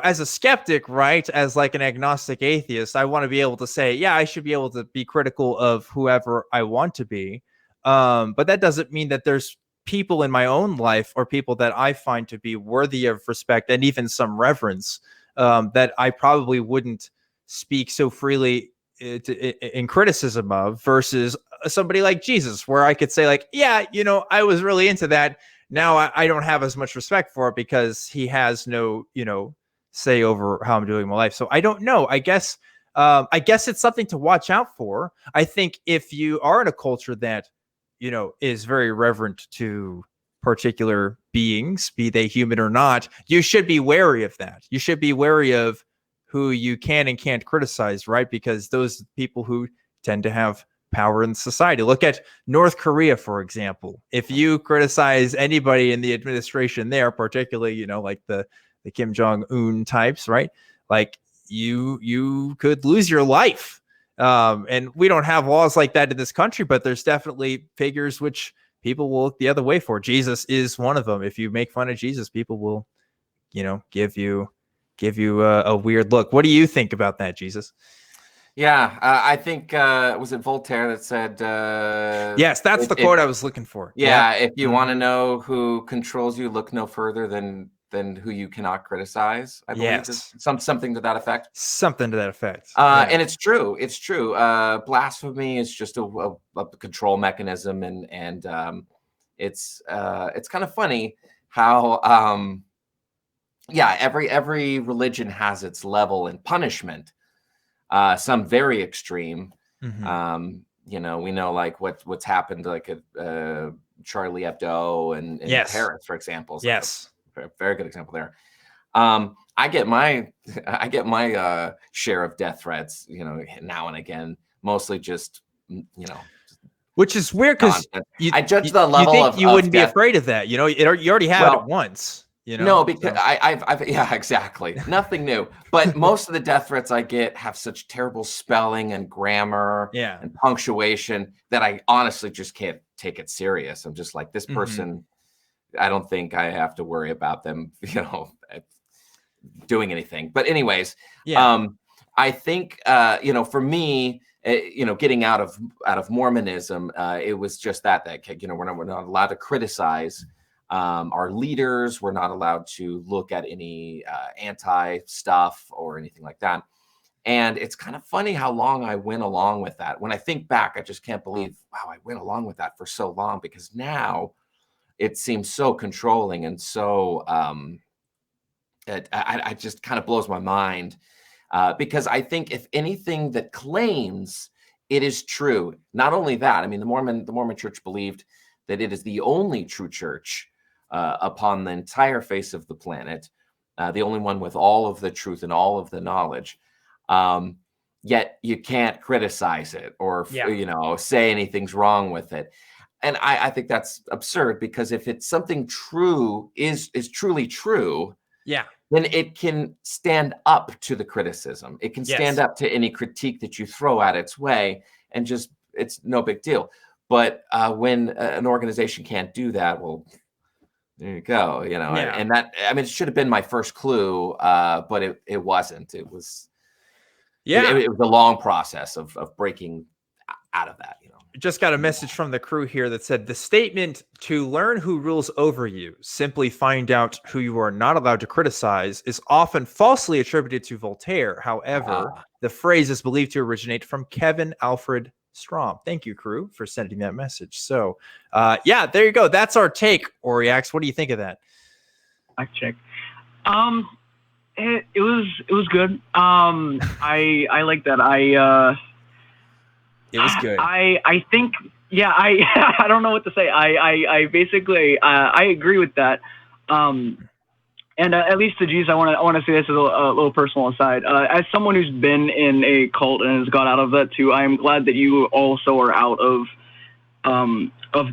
as a skeptic, right, as like an agnostic atheist, I want to be able to say, yeah, I should be able to be critical of whoever I want to be. But that doesn't mean that there's people in my own life or people that I find to be worthy of respect and even some reverence that I probably wouldn't speak so freely in criticism of, versus somebody like Jesus, where I could say like, yeah, I was really into that. Now I don't have as much respect for it because he has no, say over how I'm doing my life. So I don't know. I guess it's something to watch out for. I think if you are in a culture that, is very reverent to particular beings, be they human or not, you should be wary of that. You should be wary of who you can and can't criticize, right? Because those people who tend to have power in society. Look at North Korea, for example. If you criticize anybody in the administration there, particularly, like the Kim Jong-un types, right? Like you could lose your life. And we don't have laws like that in this country, but there's definitely figures which people will look the other way for. Jesus is one of them. If you make fun of Jesus, people will, give you a weird look. What do you think about that, Jesus? Yeah, I think was it Voltaire that said? Yes, that's the quote I was looking for. Yeah, if you want to know who controls you, look no further than who you cannot criticize. I believe Yes, something to that effect. Something to that effect. And it's true. It's true. Blasphemy is just a control mechanism, and it's kind of funny how every religion has its level in punishment. Some very extreme. We know like what's happened like at Charlie Hebdo and in Paris, for example. Yes, a very good example there. I get my share of death threats, now and again, mostly just which is weird because I judge the level of you wouldn't be death. afraid of that. You already had it once. No, because I've exactly. Nothing new. But most of the death threats I get have such terrible spelling and grammar and punctuation that I honestly just can't take it serious. I'm just like, this person, I don't think I have to worry about them, doing anything. But anyways, I think, for me, getting out of Mormonism, it was just that we're not allowed to criticize our leaders. We're not allowed to look at any anti stuff or anything like that. And it's kind of funny how long I went along with that. When I think back, I just can't believe, wow, I went along with that for so long, because now it seems so controlling and so I just kind of blows my mind, because I think if anything that claims it is true, not only that, I mean, the Mormon church believed that it is the only true church upon the entire face of the planet, the only one with all of the truth and all of the knowledge. Yet you can't criticize it or say anything's wrong with it. And I think that's absurd, because if it's something true is truly true, then it can stand up to the criticism. It can stand up to any critique that you throw at its way, and just it's no big deal. But when an organization can't do that, well, there you go. And that, I mean, it should have been my first clue, but it wasn't. It was, it was a long process of breaking out of that. Just got a message from the crew here that said the statement "to learn who rules over you, simply find out who you are not allowed to criticize" is often falsely attributed to Voltaire. However, the phrase is believed to originate from Kevin Alfred Strom. Thank you, crew, for sending that message. So, there you go. That's our take. Oriax, what do you think of that? I check. It was good. I like that. It was good. I think, I don't know what to say. I basically, I agree with that. And at least to Jesus, I want to say this as a little personal aside. As someone who's been in a cult and has got out of that too, I am glad that you also are out of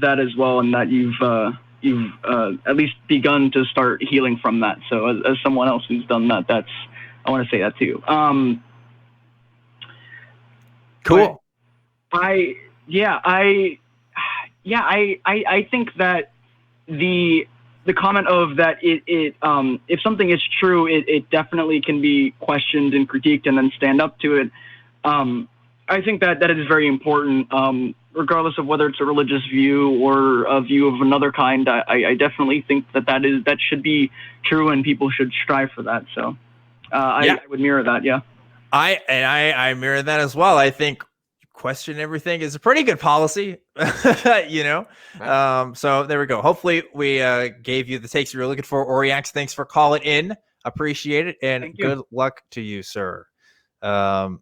that as well, and that you've at least begun to start healing from that. So as someone else who's done that, I want to say that too. Cool. I think that the comment of that if something is true, it definitely can be questioned and critiqued and then stand up to it. I think that is very important, regardless of whether it's a religious view or a view of another kind. I definitely think that should be true, and people should strive for that. So I would mirror that. Yeah. I mirror that as well. I think question everything is a pretty good policy, so there we go. Hopefully we gave you the takes you were looking for. Oriax, thanks for calling in. Appreciate it, and good luck to you, sir. Like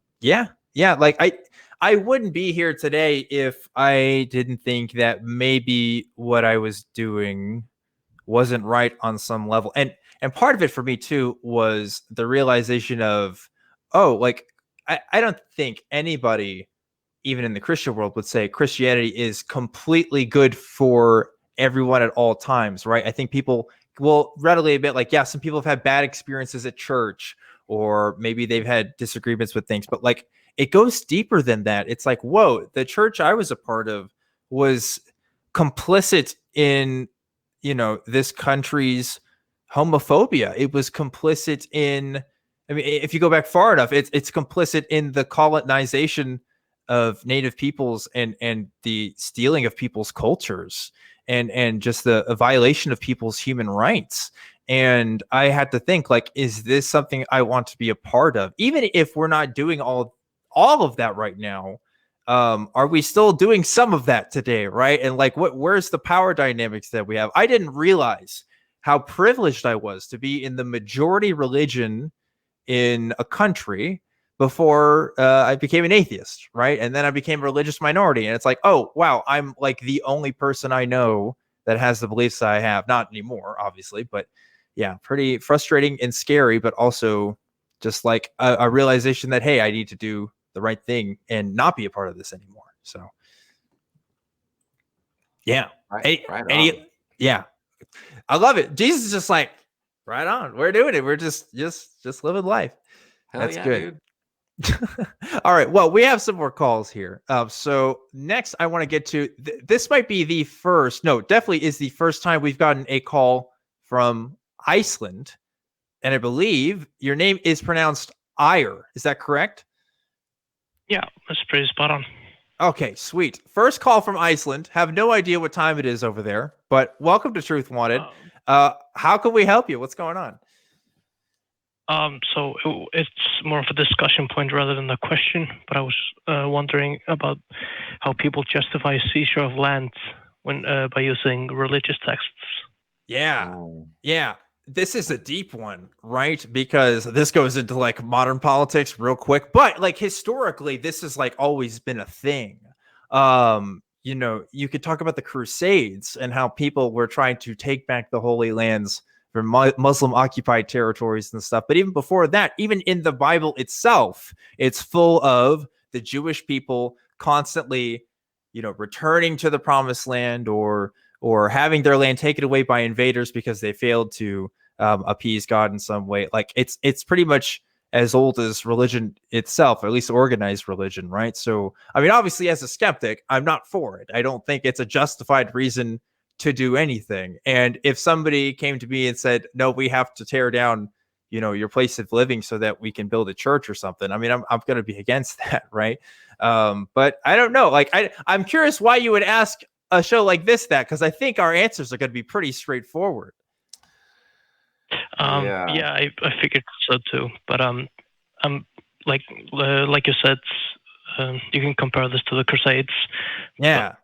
I wouldn't be here today if I didn't think that maybe what I was doing wasn't right on some level, and part of it for me too was the realization of oh, like I don't think anybody, even in the Christian world, would say Christianity is completely good for everyone at all times, right? I think people will readily admit, like, yeah, some people have had bad experiences at church, or maybe they've had disagreements with things, but like it goes deeper than that. It's like, whoa, the church I was a part of was complicit in, you know, this country's homophobia. It was complicit in, I mean, if you go back far enough, it's complicit in the colonization of native peoples and the stealing of people's cultures and just a violation of people's human rights. And I had to think, like, is this something I want to be a part of? Even if we're not doing all of that right now, are we still doing some of that today, right? And like, where's the power dynamics that we have? I didn't realize how privileged I was to be in the majority religion in a country before I became an atheist, right? And then I became a religious minority. And it's like, oh, wow, I'm like the only person I know that has the beliefs I have. Not anymore, obviously, but yeah, pretty frustrating and scary, but also just like a realization that, hey, I need to do the right thing and not be a part of this anymore. So yeah. Yeah. I love it. Jesus is just like, right on. We're doing it. We're just living life. Hell That's yeah, good. dude. All right. Well, we have some more calls here. So next I want to get to, this might be the first, no, definitely is the first time we've gotten a call from Iceland. And I believe your name is pronounced Aegir. Is that correct? Yeah, that's pretty spot on. Okay, sweet. First call from Iceland. Have no idea what time it is over there, but welcome to Truth Wanted. How can we help you? What's going on? So it's more of a discussion point rather than a question, but I was wondering about how people justify seizure of land when by using religious texts. Yeah. Yeah. This is a deep one, right? Because this goes into like modern politics real quick, but like historically, this has like always been a thing. You know, you could talk about the Crusades and how people were trying to take back the Holy Lands from Muslim occupied territories and stuff. But even before that, even in the Bible itself, it's full of the Jewish people constantly, you know, returning to the promised land or having their land taken away by invaders because they failed to appease God in some way. Like it's pretty much as old as religion itself, or at least organized religion, right? So, I mean, obviously as a skeptic, I'm not for it. I don't think it's a justified reason to do anything. And if somebody came to me and said, no, we have to tear down, you know, your place of living so that we can build a church or something, I mean, I'm going to be against that, right? But I don't know. Like, I'm curious why you would ask a show like this that, because I think our answers are going to be pretty straightforward. Yeah, I figured so too. But like you said, you can compare this to the Crusades. Yeah.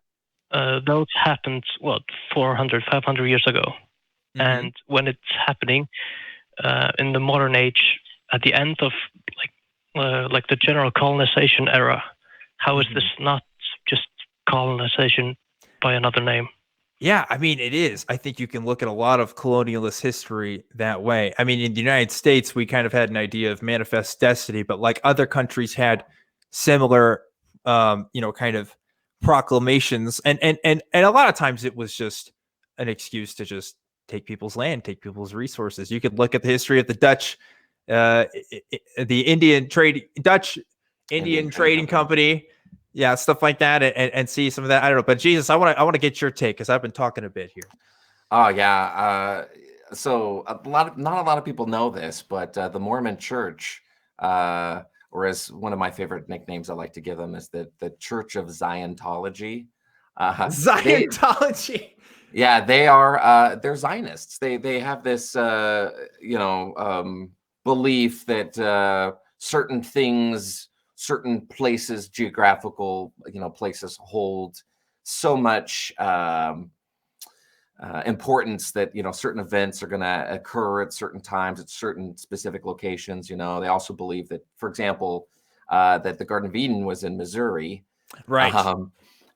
Those happened 400, 500 years ago, and when it's happening in the modern age, at the end of like the general colonization era, how is this not just colonization by another name? Yeah, I mean, it is. I think you can look at a lot of colonialist history that way. I mean, in the United States, we kind of had an idea of manifest destiny, but like other countries had similar, you know, kind of proclamations. And a lot of times it was just an excuse to just take people's land, take people's resources. You could look at the history of the Dutch, the Indian Trading Company. Yeah, stuff like that, and see some of that. I don't know, but Jesus, I want to get your take because I've been talking a bit here. Oh yeah, so not a lot of people know this, but the Mormon Church, or as one of my favorite nicknames I like to give them is the Church of Ziontology. Ziontology. They are. They're Zionists. They have this belief that certain things, certain places, geographical, places hold so much importance that, certain events are going to occur at certain times at certain specific locations. They also believe that, for example, that the Garden of Eden was in Missouri. Right.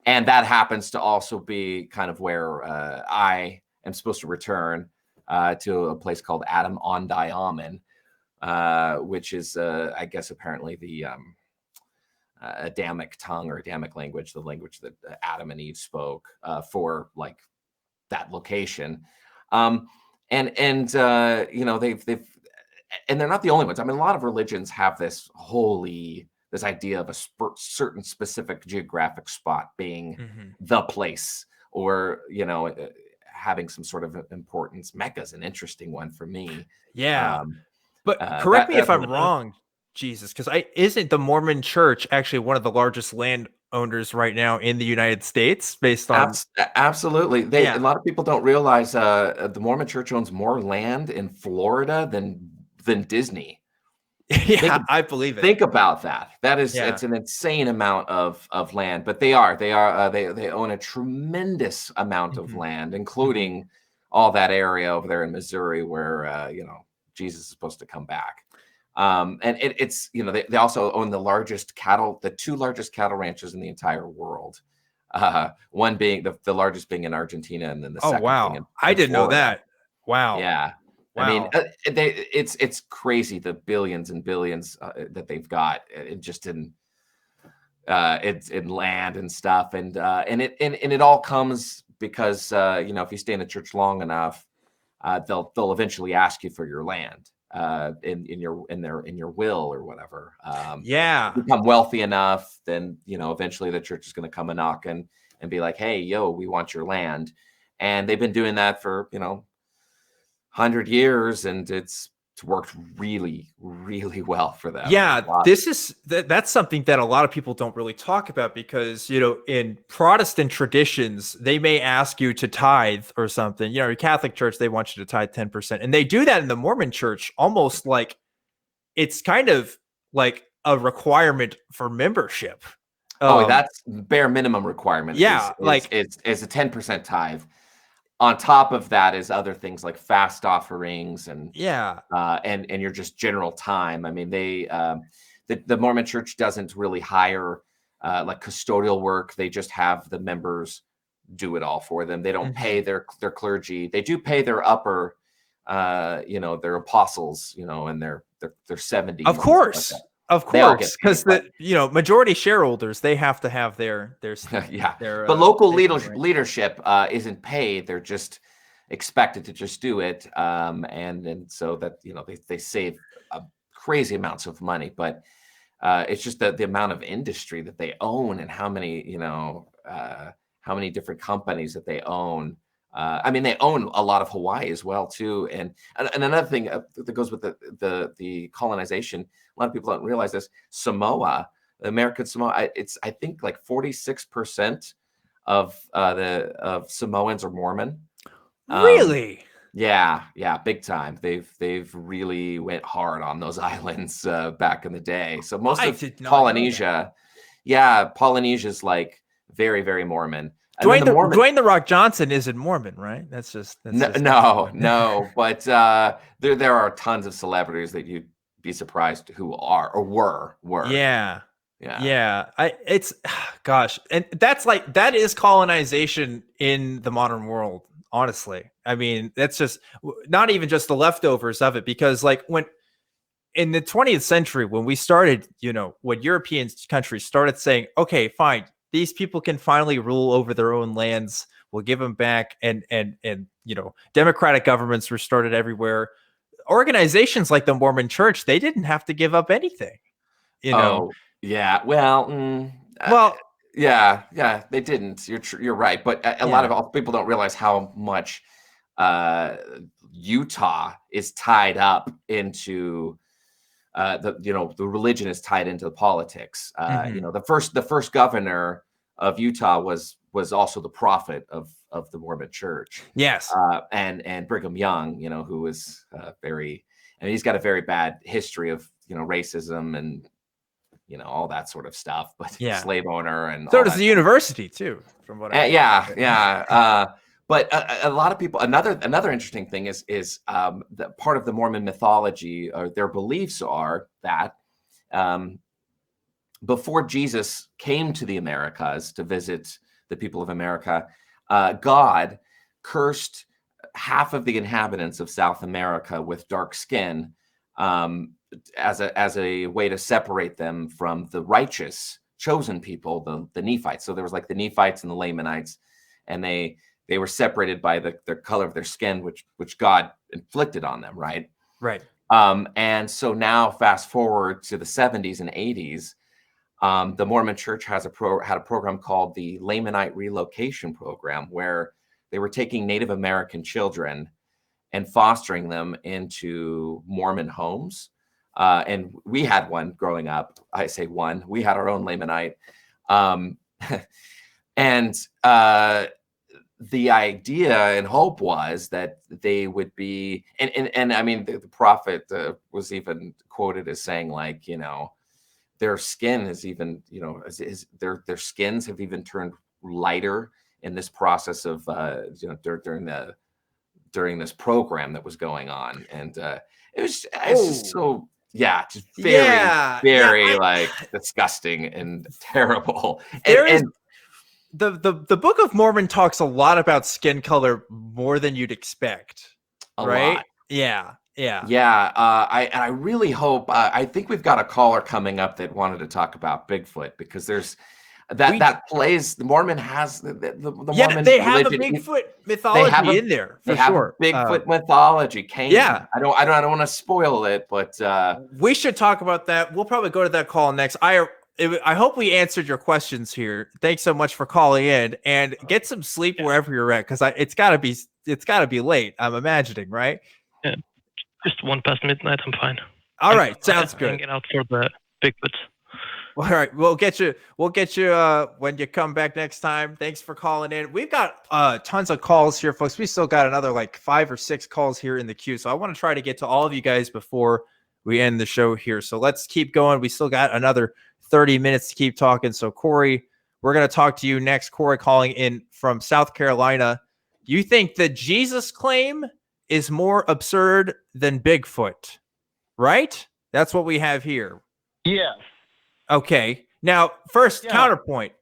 And that happens to also be kind of where I am supposed to return to a place called Adam on Diamond. which is, I guess, apparently the Adamic tongue or Adamic language, the language that Adam and Eve spoke for like that location. And you know, they've and they're not the only ones. I mean, a lot of religions have this idea of a certain specific geographic spot being the place, or, you know, having some sort of importance. Mecca's an interesting one for me. Yeah. But correct me if I'm wrong, Jesus, because isn't the Mormon Church actually one of the largest landowners right now in the United States, based on absolutely. A lot of people don't realize the Mormon Church owns more land in Florida than Disney. I believe it. Think about that. It's an insane amount of land, but they own a tremendous amount of land, including all that area over there in Missouri where you know, Jesus is supposed to come back. And it's, you know, they also own the two largest cattle ranches in the entire world. One being the largest being in Argentina, and then the second being in I didn't know Florida. that. Wow. Yeah. Wow. I mean, it's crazy, the billions and billions that they've got just in land and stuff, and it all comes because you know, if you stay in the church long enough, they'll eventually ask you for your land in your will or whatever. Become wealthy enough, then, you know, eventually the church is going to come and knock and be like, hey, yo, we want your land. And they've been doing that for, you know, 100 years, and it's worked really, really well for them. Yeah, that's something that a lot of people don't really talk about, because, you know, in Protestant traditions, they may ask you to tithe or something. You know, your Catholic Church, they want you to tithe 10%, and they do that in the Mormon Church almost like it's kind of like a requirement for membership. That's bare minimum requirement. Yeah, it's a 10% tithe. On top of that is other things like fast offerings and and your just general time. I mean, the Mormon Church doesn't really hire like custodial work. They just have the members do it all for them. They don't pay their clergy. They do pay their upper, you know, their apostles, you know, and their 70. Of course. Of course, because you know, majority shareholders, they have to have their but local leadership isn't paid; they're just expected to just do it, and so that, you know, they save crazy amounts of money. But it's just the amount of industry that they own, and how many, you know, how many different companies that they own. I mean, they own a lot of Hawaii as well too, and another thing that goes with the colonization. A lot of people don't realize this. Samoa, American Samoa, I think like 46% of Samoans are Mormon. Really? Yeah, big time. They've really went hard on those islands back in the day. So most of Polynesia, Polynesia's like very, very Mormon. Dwayne the Rock Johnson isn't Mormon, right? That's just no. But there are tons of celebrities that you'd be surprised who are or were. Yeah. It's gosh, and that is colonization in the modern world. Honestly, I mean, that's just not even just the leftovers of it, because like when in the 20th century, when we started, you know, when European countries started saying, okay, fine, these people can finally rule over their own lands, we'll give them back, and you know, democratic governments were started everywhere. Organizations like the Mormon Church, they didn't have to give up anything, you know. They didn't. You're right, but a lot of people don't realize how much Utah is tied up into the religion is tied into the politics. You know, the first governor of Utah was also the prophet of the Mormon Church. Yes. And Brigham Young, you know, who was he's got a very bad history of, you know, racism and, you know, all that sort of stuff, but slave owner, and so does the university too, from what I but a lot of people, another interesting thing is that part of the Mormon mythology, or their beliefs, are that before Jesus came to the Americas to visit the people of America, God cursed half of the inhabitants of South America with dark skin as a way to separate them from the righteous chosen people, the Nephites. So there was like the Nephites and the Lamanites, and they were separated by the color of their skin, which God inflicted on them, right? Right. And so now, fast forward to the 70s and 80s, the Mormon Church had a program called the Lamanite Relocation Program, where they were taking Native American children and fostering them into Mormon homes. And we had one growing up. I say one. We had our own Lamanite. The idea and hope was that they would be, and I mean, the prophet was even quoted as saying, like, you know, their skin is even, you know, their skins have even turned lighter in this process of, you know, during this program that was going on, and it's just so. Yeah, just very like disgusting and terrible. The Book of Mormon talks a lot about skin color more than you'd expect, right? Lot. Yeah. I really hope. I think we've got a caller coming up that wanted to talk about Bigfoot, because there's that plays. The Mormon has the Mormon they have religion, a Bigfoot mythology in there for sure. Bigfoot mythology. Cain. Yeah, I don't want to spoil it, but we should talk about that. We'll probably go to that call next. I hope we answered your questions here. Thanks so much for calling in, and get some sleep wherever you're at, because it's gotta be late. I'm imagining, right? Yeah, just 1 past midnight. I'm fine. All right, sounds good. Hanging out for the Bigfoot. All right, we'll get you when you come back next time. Thanks for calling in. We've got tons of calls here, folks. We still got another like 5 or 6 calls here in the queue, so I want to try to get to all of you guys before we end the show here. So let's keep going. We still got another 30 minutes to keep talking. So Corey, we're going to talk to you next. Corey calling in from South Carolina. You think the Jesus claim is more absurd than Bigfoot, right? That's what we have here. Yes. Okay. Now, first, counterpoint.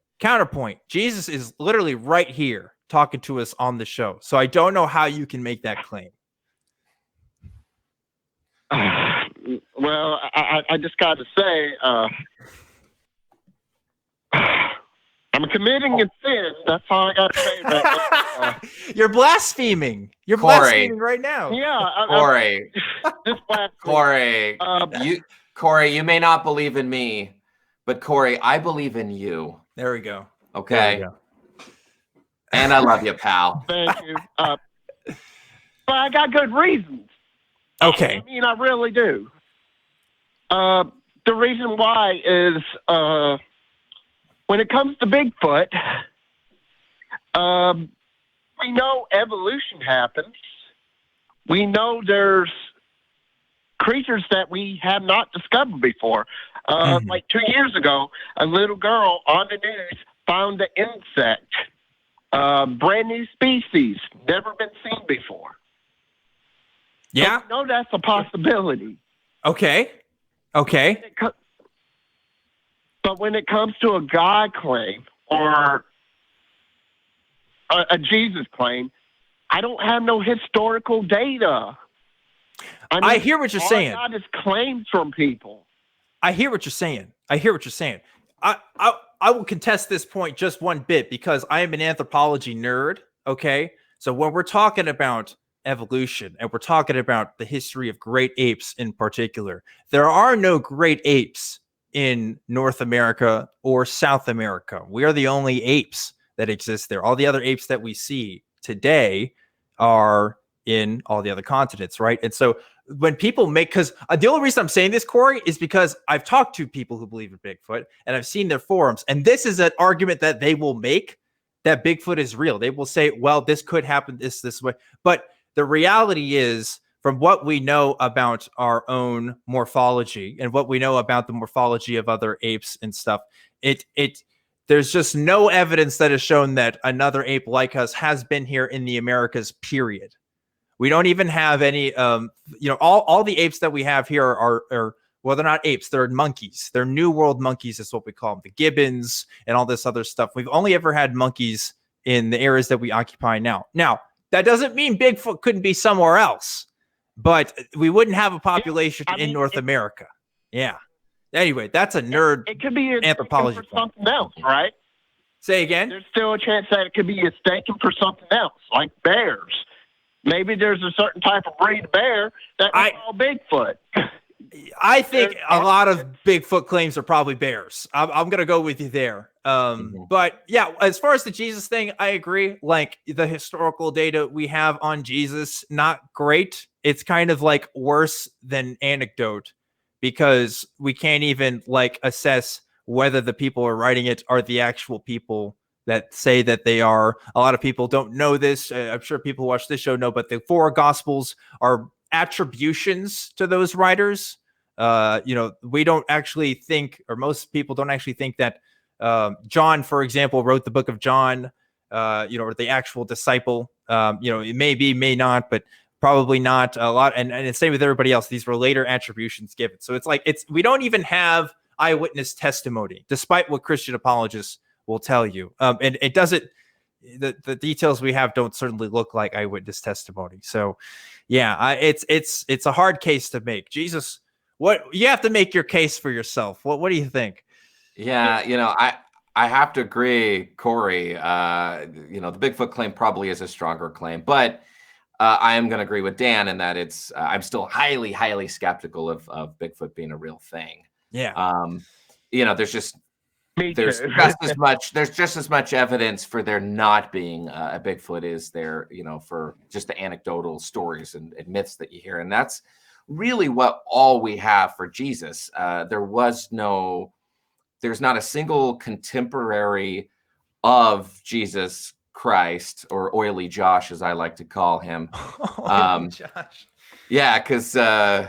Jesus is literally right here talking to us on the show. So I don't know how you can make that claim. Well, I just got to say, I'm committing a sin. That's all I got to say about that. You're blaspheming. You're blaspheming right now. Yeah. Corey. This blasphemy. Corey, you may not believe in me, but Corey, I believe in you. There we go. Okay. And I love you, pal. Thank you. But I got good reasons. Okay. I mean, I really do. The reason why is when it comes to Bigfoot, we know evolution happens. We know there's creatures that we have not discovered before. Like 2 years ago, a little girl on the news found an insect, brand new species, never been seen before. Yeah. So we know that's a possibility. Okay. But when it comes to a God claim or a Jesus claim, I don't have no historical data. I hear what you're saying. God is claims from people. I hear what you're saying. I will contest this point just one bit, because I am an anthropology nerd. Okay. So when we're talking about evolution and we're talking about the history of great apes in particular, there are no great apes in North America or South America. We are the only apes that exist there. All the other apes that we see today are in all the other continents, right? And so when people make, because the only reason I'm saying this, Corey, is because I've talked to people who believe in Bigfoot and I've seen their forums, and this is an argument that they will make, that Bigfoot is real. They will say, well, this could happen this way. But the reality is, from what we know about our own morphology and what we know about the morphology of other apes and stuff, there's just no evidence that has shown that another ape like us has been here in the Americas, period. We don't even have any, all the apes that we have here are, well, they're not apes, they're monkeys. They're New World monkeys is what we call them, the gibbons and all this other stuff. We've only ever had monkeys in the areas that we occupy now. Now, that doesn't mean Bigfoot couldn't be somewhere else. but we wouldn't have a population in North America. Yeah. Anyway, that's a nerd It could be anthropology for something else, right? Say again? There's still a chance that it could be mistaken for something else, like bears. Maybe there's a certain type of breed of bear that we call Bigfoot. I think a lot of Bigfoot claims are probably bears. I'm going to go with you there. But yeah, as far as the Jesus thing, I agree. Like the historical data we have on Jesus, not great. It's kind of like worse than anecdote because we can't even like assess whether the people who are writing it are the actual people that say that they are. A lot of people don't know this. I'm sure people who watch this show know, but the 4 Gospels are attributions to those writers. We don't actually think, or most people don't actually think that John, for example, wrote the book of John, or the actual disciple. It may be, may not, but probably not a lot. And the same with everybody else. These were later attributions given. So we don't even have eyewitness testimony, despite what Christian apologists will tell you. And it doesn't, the details we have don't certainly look like eyewitness testimony. So yeah, it's a hard case to make. Jesus, what you have to make your case for yourself. What do you think? Yeah, I have to agree, Corey. The Bigfoot claim probably is a stronger claim, but I am going to agree with Dan in that I'm still highly, highly skeptical of Bigfoot being a real thing. Yeah. There's just as much evidence for there not being a Bigfoot is there, for just the anecdotal stories and myths that you hear. And that's really what all we have for Jesus. There's not a single contemporary of Jesus Christ, or Oily Josh, as I like to call him. Josh. Yeah, because the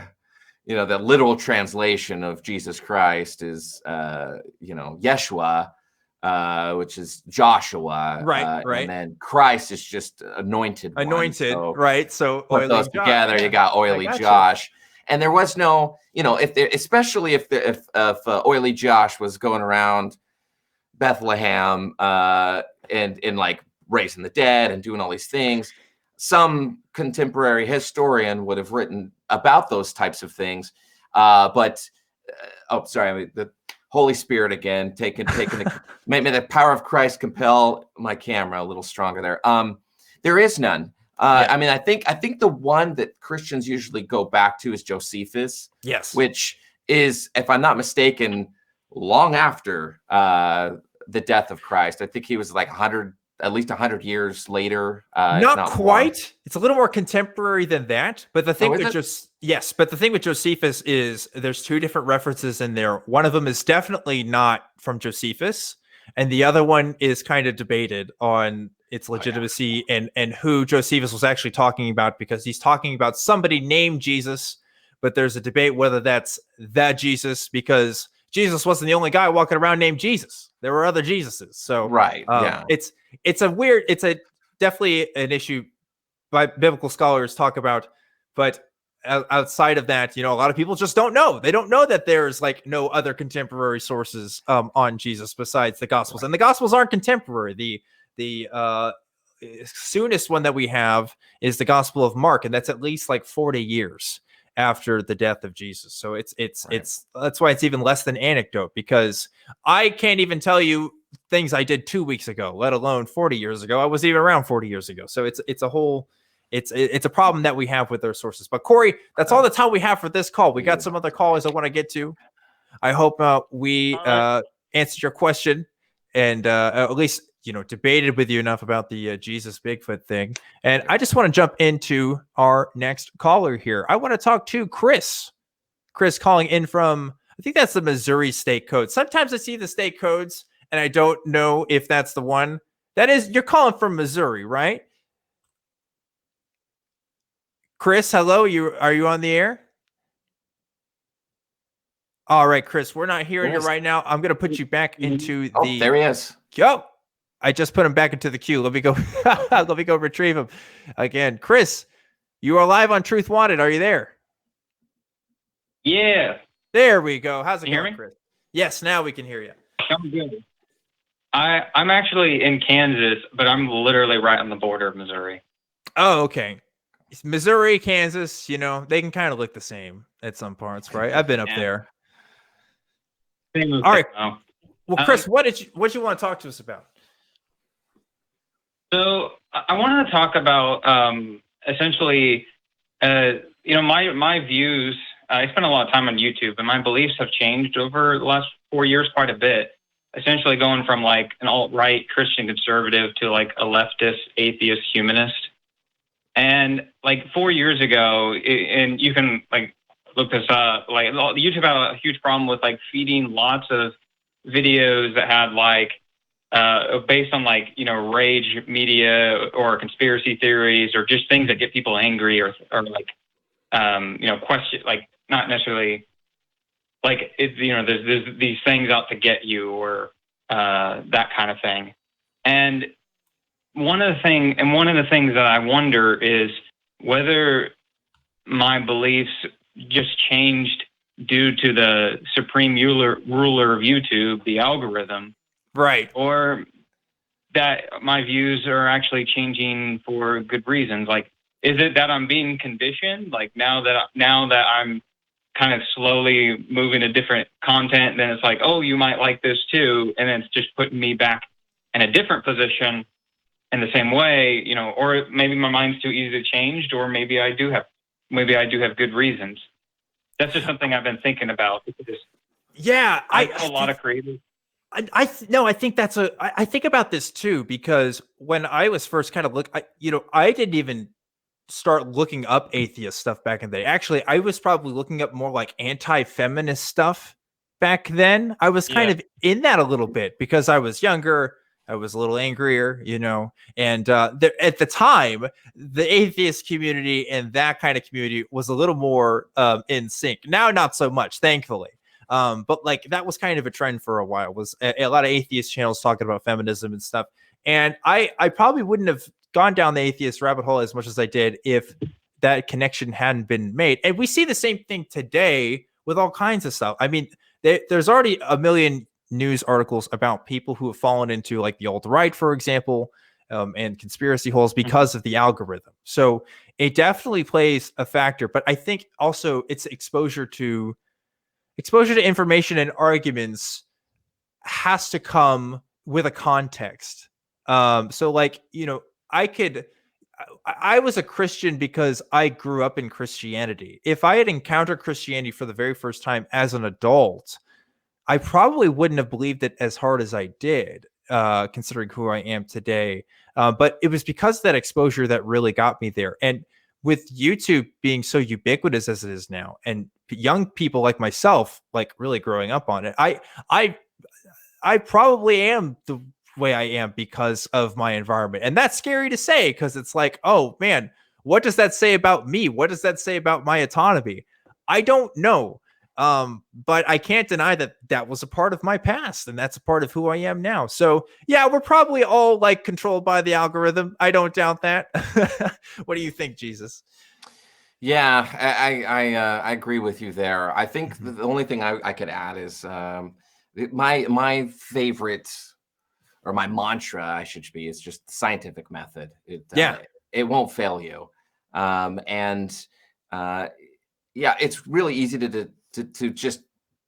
literal translation of Jesus Christ is Yeshua, which is Joshua, right. And then Christ is just anointed, so, right? So put those together, you got Oily Josh. And there was no, especially if Oily Josh was going around Bethlehem and like raising the dead and doing all these things, some contemporary historian would have written about those types of things. The Holy Spirit again, taking may the power of Christ compel my camera a little stronger there. There is none. I think the one that Christians usually go back to is Josephus. Yes. Which is, if I'm not mistaken, long after the death of Christ. I think he was like at least 100 years later. Not quite. More. It's a little more contemporary than that. But the thing but the thing with Josephus is there's 2 different references in there. One of them is definitely not from Josephus, and the other one is kind of debated on its legitimacy and who Josephus was actually talking about, because he's talking about somebody named Jesus, but there's a debate whether that's that Jesus, because Jesus wasn't the only guy walking around named Jesus. There were other Jesuses. So it's definitely an issue by biblical scholars talk about, but outside of that, a lot of people just don't know. They don't know that there's like no other contemporary sources on Jesus besides the Gospels, and the Gospels aren't contemporary. The soonest one that we have is the Gospel of Mark, and that's at least like 40 years after the death of Jesus. So it's that's why it's even less than anecdote, because I can't even tell you things I did 2 weeks ago, let alone 40 years ago. I wasn't even around 40 years ago. So it's a problem that we have with our sources. But Corey, that's all the time we have for this call. We got some other callers I want to get to. I hope we answered your question and at least debated with you enough about the Jesus Bigfoot thing. And I just want to jump into our next caller here. I want to talk to Chris. Chris calling in from, I think that's the Missouri state code. Sometimes I see the state codes and I don't know if that's the one. That is, you're calling from Missouri, right? Chris, hello. Are you on the air? All right, Chris, we're not hearing you right now. I'm going to put you back into the... there he is. Yo. I just put him back into the queue. Let me go. Let me go retrieve him again. Chris, you are live on Truth Wanted. Are you there? Yeah. There we go. How's it going, hear me? Chris? Yes, now we can hear you. I'm good. I'm actually in Kansas, but I'm literally right on the border of Missouri. Oh, okay. Missouri, Kansas, you know, they can kind of look the same at some parts, right? I've been up there. All right. Well, Chris, what did you want to talk to us about? So I wanted to talk about essentially, my views. I spend a lot of time on YouTube, and my beliefs have changed over the last 4 years quite a bit. Essentially, going from like an alt-right Christian conservative to like a leftist atheist humanist. And like 4 years ago, and you can like look this up. Like YouTube had a huge problem with like feeding lots of videos that had like based on like rage media or conspiracy theories or just things that get people angry or like question, like not necessarily like there's these things out to get you or that kind of thing. And one of the things that I wonder is whether my beliefs just changed due to the supreme ruler of YouTube, the algorithm, right? Or that my views are actually changing for good reasons. Like, is it that I'm being conditioned? Like now that I'm kind of slowly moving to different content, then it's like, oh, you might like this too, and then it's just putting me back in a different position in the same way, or maybe my mind's too easily changed, or maybe I do have good reasons. That's just something I've been thinking about. Yeah, I know a lot of creators. I think about this too, because when I was first kind of I didn't even start looking up atheist stuff back in the day. Actually, I was probably looking up more like anti-feminist stuff back then. I was kind of in that a little bit because I was younger. I was a little angrier, and at the time, the atheist community and that kind of community was a little more in sync. Now, not so much, thankfully. But like that was kind of a trend for a while, was a lot of atheist channels talking about feminism and stuff. And I probably wouldn't have gone down the atheist rabbit hole as much as I did if that connection hadn't been made. And we see the same thing today with all kinds of stuff. I mean, there's already a million news articles about people who have fallen into like the alt-right, for example, and conspiracy holes because of the algorithm. So it definitely plays a factor. But I think also it's exposure to information and arguments has to come with a context. So like, I was a Christian because I grew up in Christianity. If I had encountered Christianity for the very first time as an adult, I probably wouldn't have believed it as hard as I did, considering who I am today. But it was because of that exposure that really got me there. And with YouTube being so ubiquitous as it is now, and young people like myself, like really growing up on it, I probably am the way I am because of my environment. And that's scary to say, because it's like, oh man, what does that say about me? What does that say about my autonomy? I don't know. But I can't deny that was a part of my past, and that's a part of who I am now. So yeah, we're probably all like controlled by the algorithm. I don't doubt that. What do you think, Jesus? Yeah, I agree with you there. I think the only thing I could add is my favorite, or my mantra, I should be, is just the scientific method. It won't fail you. It's really easy to just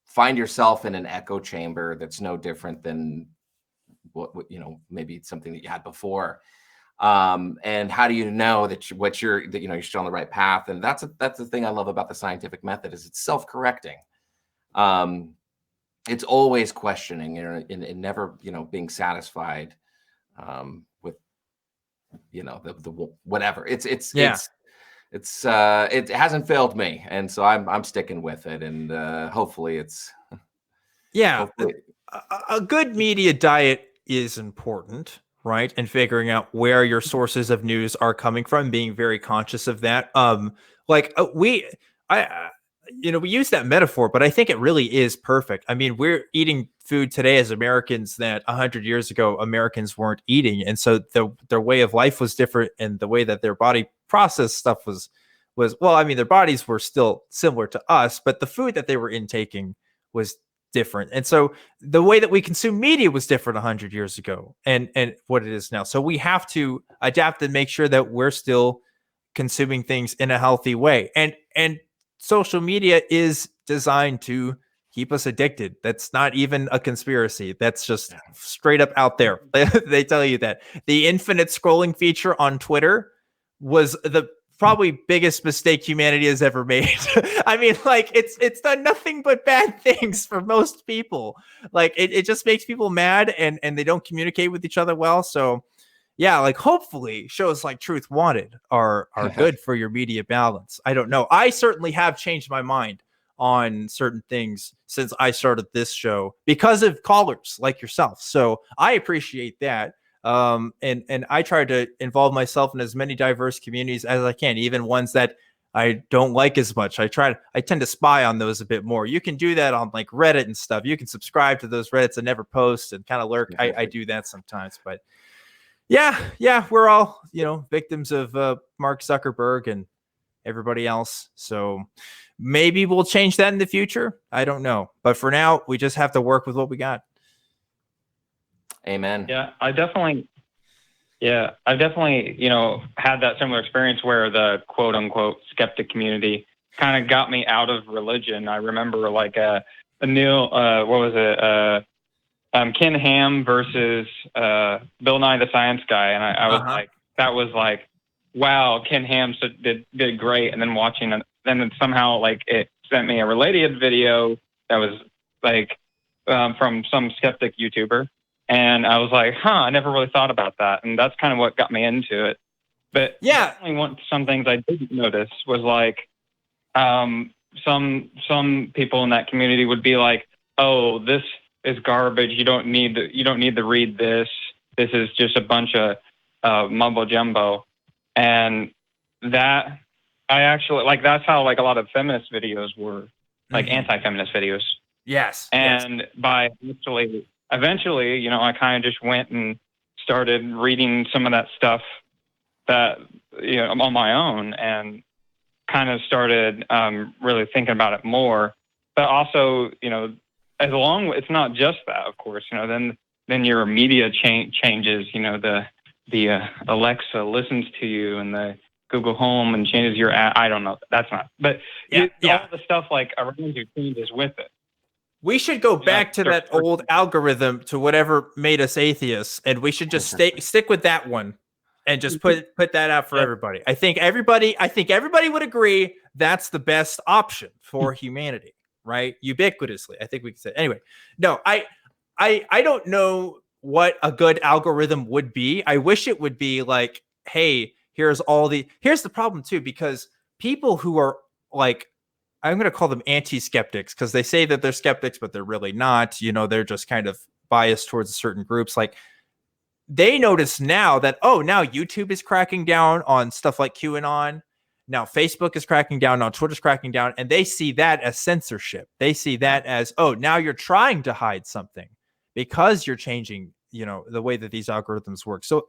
find yourself in an echo chamber that's no different than what maybe it's something that you had before. And how do you know that you're still on the right path? And that's the thing I love about the scientific method, is it's self-correcting. It's always questioning and never being satisfied with the whatever. It hasn't failed me, and so I'm sticking with it, and hopefully it's a good media diet is important, right? And figuring out where your sources of news are coming from, being very conscious of that. We use that metaphor, but I think it really is perfect. I mean, we're eating food today as Americans that 100 years ago Americans weren't eating, and so their way of life was different, and the way that their body processed stuff was well, I mean, their bodies were still similar to us, but the food that they were intaking was different. And so the way that we consume media was different 100 years ago and what it is now. So we have to adapt and make sure that we're still consuming things in a healthy way. And social media is designed to keep us addicted. That's not even a conspiracy. That's just straight up out there. They tell you that. The infinite scrolling feature on Twitter was the probably biggest mistake humanity has ever made. I mean, like, it's done nothing but bad things for most people. Like, it just makes people mad, and they don't communicate with each other well. So yeah, like, hopefully shows like Truth Wanted are good for your media balance. I don't know. I certainly have changed my mind on certain things since I started this show because of callers like yourself. So I appreciate that. And I try to involve myself in as many diverse communities as I can, even ones that I don't like as much. I tend to spy on those a bit more. You can do that on like Reddit and stuff. You can subscribe to those Reddits and never post and kind of lurk. I do that sometimes, but yeah, we're all, victims of Mark Zuckerberg and everybody else. So maybe we'll change that in the future. I don't know. But for now, we just have to work with what we got. Amen. Yeah, I've definitely, had that similar experience where the quote unquote skeptic community kind of got me out of religion. I remember like Ken Ham versus Bill Nye the Science Guy, and I was like, that was like, wow, Ken Ham did great. And then watching it, then somehow like it sent me a related video that was like from some skeptic YouTuber, and I was like, I never really thought about that, and that's kind of what got me into it. But some things I didn't notice was like some people in that community would be like, oh, this is garbage. You don't need to read this. This is just a bunch of mumbo jumbo. And that I actually like, that's how like a lot of feminist videos were, like anti-feminist videos. Yes. And by eventually, I kind of just went and started reading some of that stuff that, on my own, and kind of started really thinking about it more. But also, it's not just that, of course, then your media changes, the Alexa listens to you, and the Google Home and changes your app. I don't know. That's not, but all the stuff like around you changes with it. We should go back to that old algorithm, to whatever made us atheists, and we should just stick with that one and just put that out for everybody. I think everybody would agree that's the best option for humanity, right? Ubiquitously, I think we can say. Anyway, no, I don't know what a good algorithm would be. I wish it would be like, hey, here's the problem too, because people who are like, I'm going to call them anti-skeptics, because they say that they're skeptics, but they're really not. They're just kind of biased towards certain groups. Like, they notice now that, now YouTube is cracking down on stuff like QAnon. Now Facebook is cracking down, now Twitter's cracking down, and they see that as censorship. They see that as, now you're trying to hide something because you're changing, the way that these algorithms work. So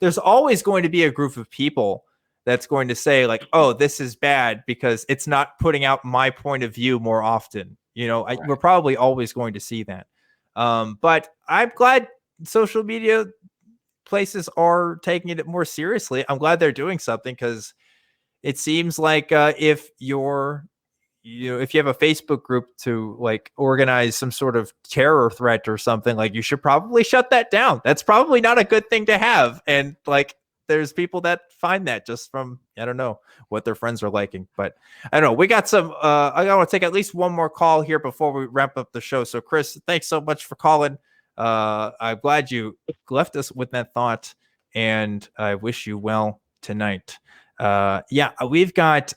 there's always going to be a group of people that's going to say like, this is bad because it's not putting out my point of view more often. We're probably always going to see that. But I'm glad social media places are taking it more seriously. I'm glad they're doing something, because it seems like if you have a Facebook group to like organize some sort of terror threat or something, like, you should probably shut that down. That's probably not a good thing to have. And like, there's people that find that just from, I don't know what their friends are liking, but I don't know. We got some, I want to take at least one more call here before we wrap up the show. So Chris, thanks so much for calling. I'm glad you left us with that thought, and I wish you well tonight. We've got,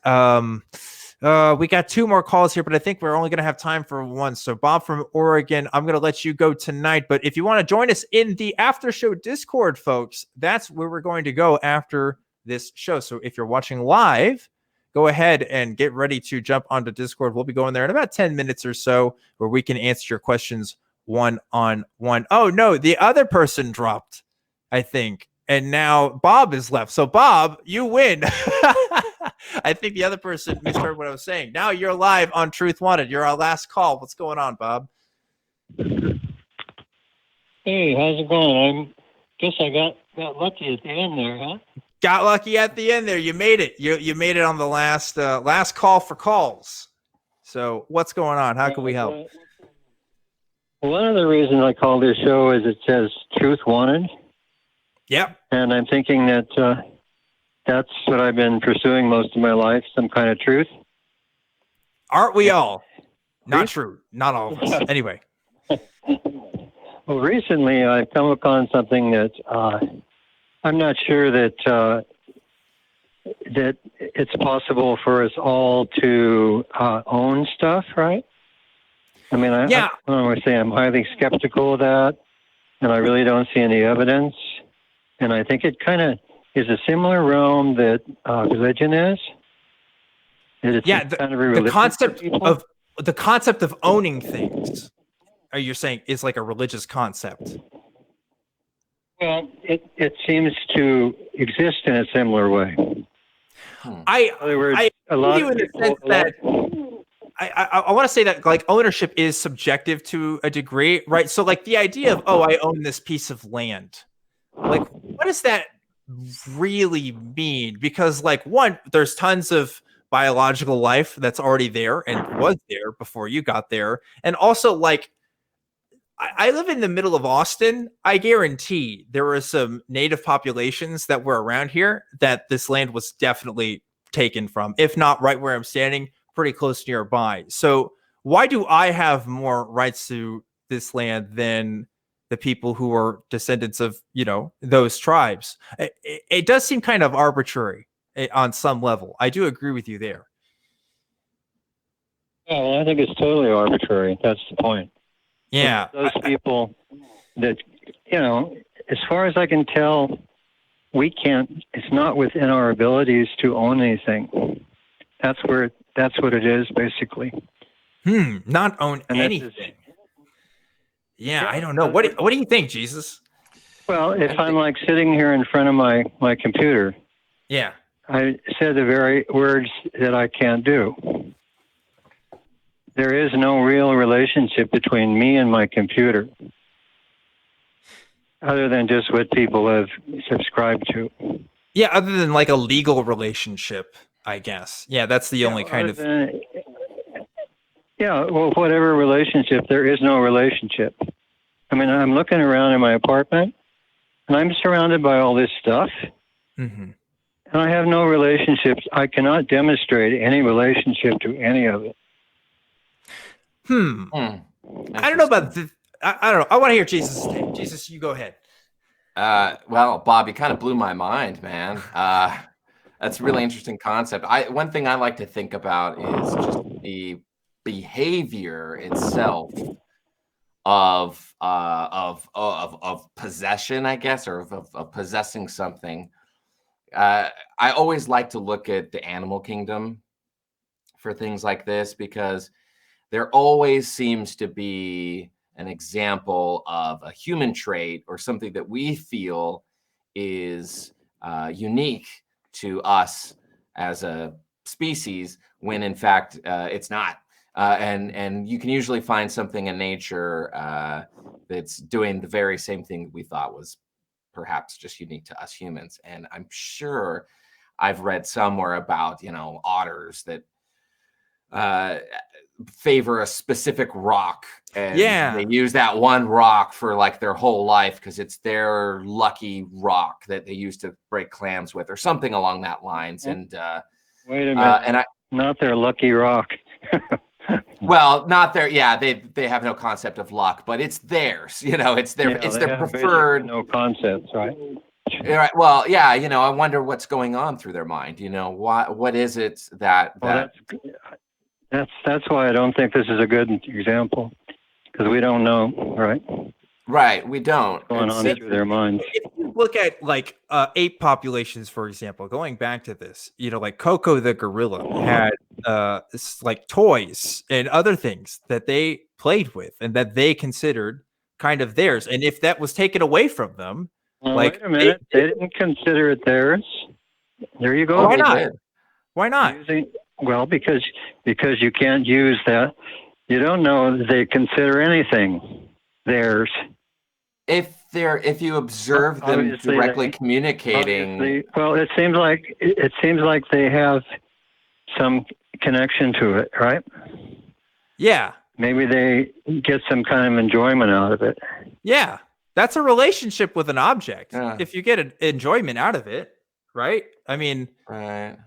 we got two more calls here, but I think we're only going to have time for one. So Bob from Oregon, I'm going to let you go tonight, but if you want to join us in the after show Discord, folks, that's where we're going to go after this show. So if you're watching live, go ahead and get ready to jump onto Discord. We'll be going there in about 10 minutes or so, where we can answer your questions one-on-one. Oh no, the other person dropped, I think. And now Bob is left. So Bob, you win. I think the other person misheard what I was saying. Now you're live on Truth Wanted. You're our last call. What's going on, Bob? Hey, how's it going? I guess I got lucky at the end there, huh? Got lucky at the end there. You made it. You made it on the last call for calls. So what's going on? How can we help? One of the reasons I call this show is it says Truth Wanted. Yep. And I'm thinking that that's what I've been pursuing most of my life, some kind of truth. Aren't we all? Not true. Not all of us. Anyway. Well, recently I've come upon something that I'm not sure that that it's possible for us all to own stuff, right? I mean, I don't want to say I'm highly skeptical of that, and I really don't see any evidence. And I think it kind of is a similar realm that religion is. It's kind of a the concept of owning things. Are you saying is like a religious concept? Well, it seems to exist in a similar way. I want to say that like ownership is subjective to a degree, right? So like the idea of, I own this piece of land. Like, what does that really mean? Because like one, there's tons of biological life that's already there and was there before you got there. And also like, I live in the middle of Austin. I guarantee there were some native populations that were around here that this land was definitely taken from, if not right where I'm standing, pretty close nearby. So why do I have more rights to this land than the people who are descendants of, those tribes? It does seem kind of arbitrary on some level. I do agree with you there. Well, I think it's totally arbitrary. That's the point. Yeah. Those people that, as far as I can tell, it's not within our abilities to own anything. That's what it is, basically. Not own anything. Yeah, I don't know. What do you think, Jesus? Well, if I'm like sitting here in front of my computer, yeah, I said the very words that I can't do. There is no real relationship between me and my computer, other than just what people have subscribed to. Yeah, other than like a legal relationship, I guess. Yeah, that's the only kind of... well, whatever relationship, there is no relationship. I mean, I'm looking around in my apartment, and I'm surrounded by all this stuff, and I have no relationships. I cannot demonstrate any relationship to any of it. I don't know about this. I don't know. I want to hear Jesus' take. Jesus, you go ahead. Well, Bob, you kind of blew my mind, man. That's a really interesting concept. One thing I like to think about is just the behavior itself of possession, I guess, or of possessing something. I always like to look at the animal kingdom for things like this, because there always seems to be an example of a human trait or something that we feel is unique to us as a species, when in fact it's not. And you can usually find something in nature that's doing the very same thing we thought was perhaps just unique to us humans. And I'm sure I've read somewhere about, otters that favor a specific rock, and they use that one rock for like their whole life because it's their lucky rock that they use to break clams with, or something along that lines. And wait a minute, not their lucky rock. Well, not their. Yeah, they have no concept of luck, but it's theirs. It's their preferred. No concepts, right? Right. Well, yeah. I wonder what's going on through their mind. What is it that That's why I don't think this is a good example, because we don't know, right? Right, we don't. What's going on through their minds. If you look at like ape populations, for example, going back to this, like Coco the gorilla had like toys and other things that they played with and that they considered kind of theirs. And if that was taken away from them, wait a minute, they didn't consider it theirs. There you go. Why not? Why not? Well, because you can't use that. You don't know that they consider anything theirs. If if you observe them Obviously directly they- communicating. Well, it seems like they have some connection to it, right? Yeah. Maybe they get some kind of enjoyment out of it. Yeah. That's a relationship with an object. Yeah. If you get an enjoyment out of it, right? I mean, Right.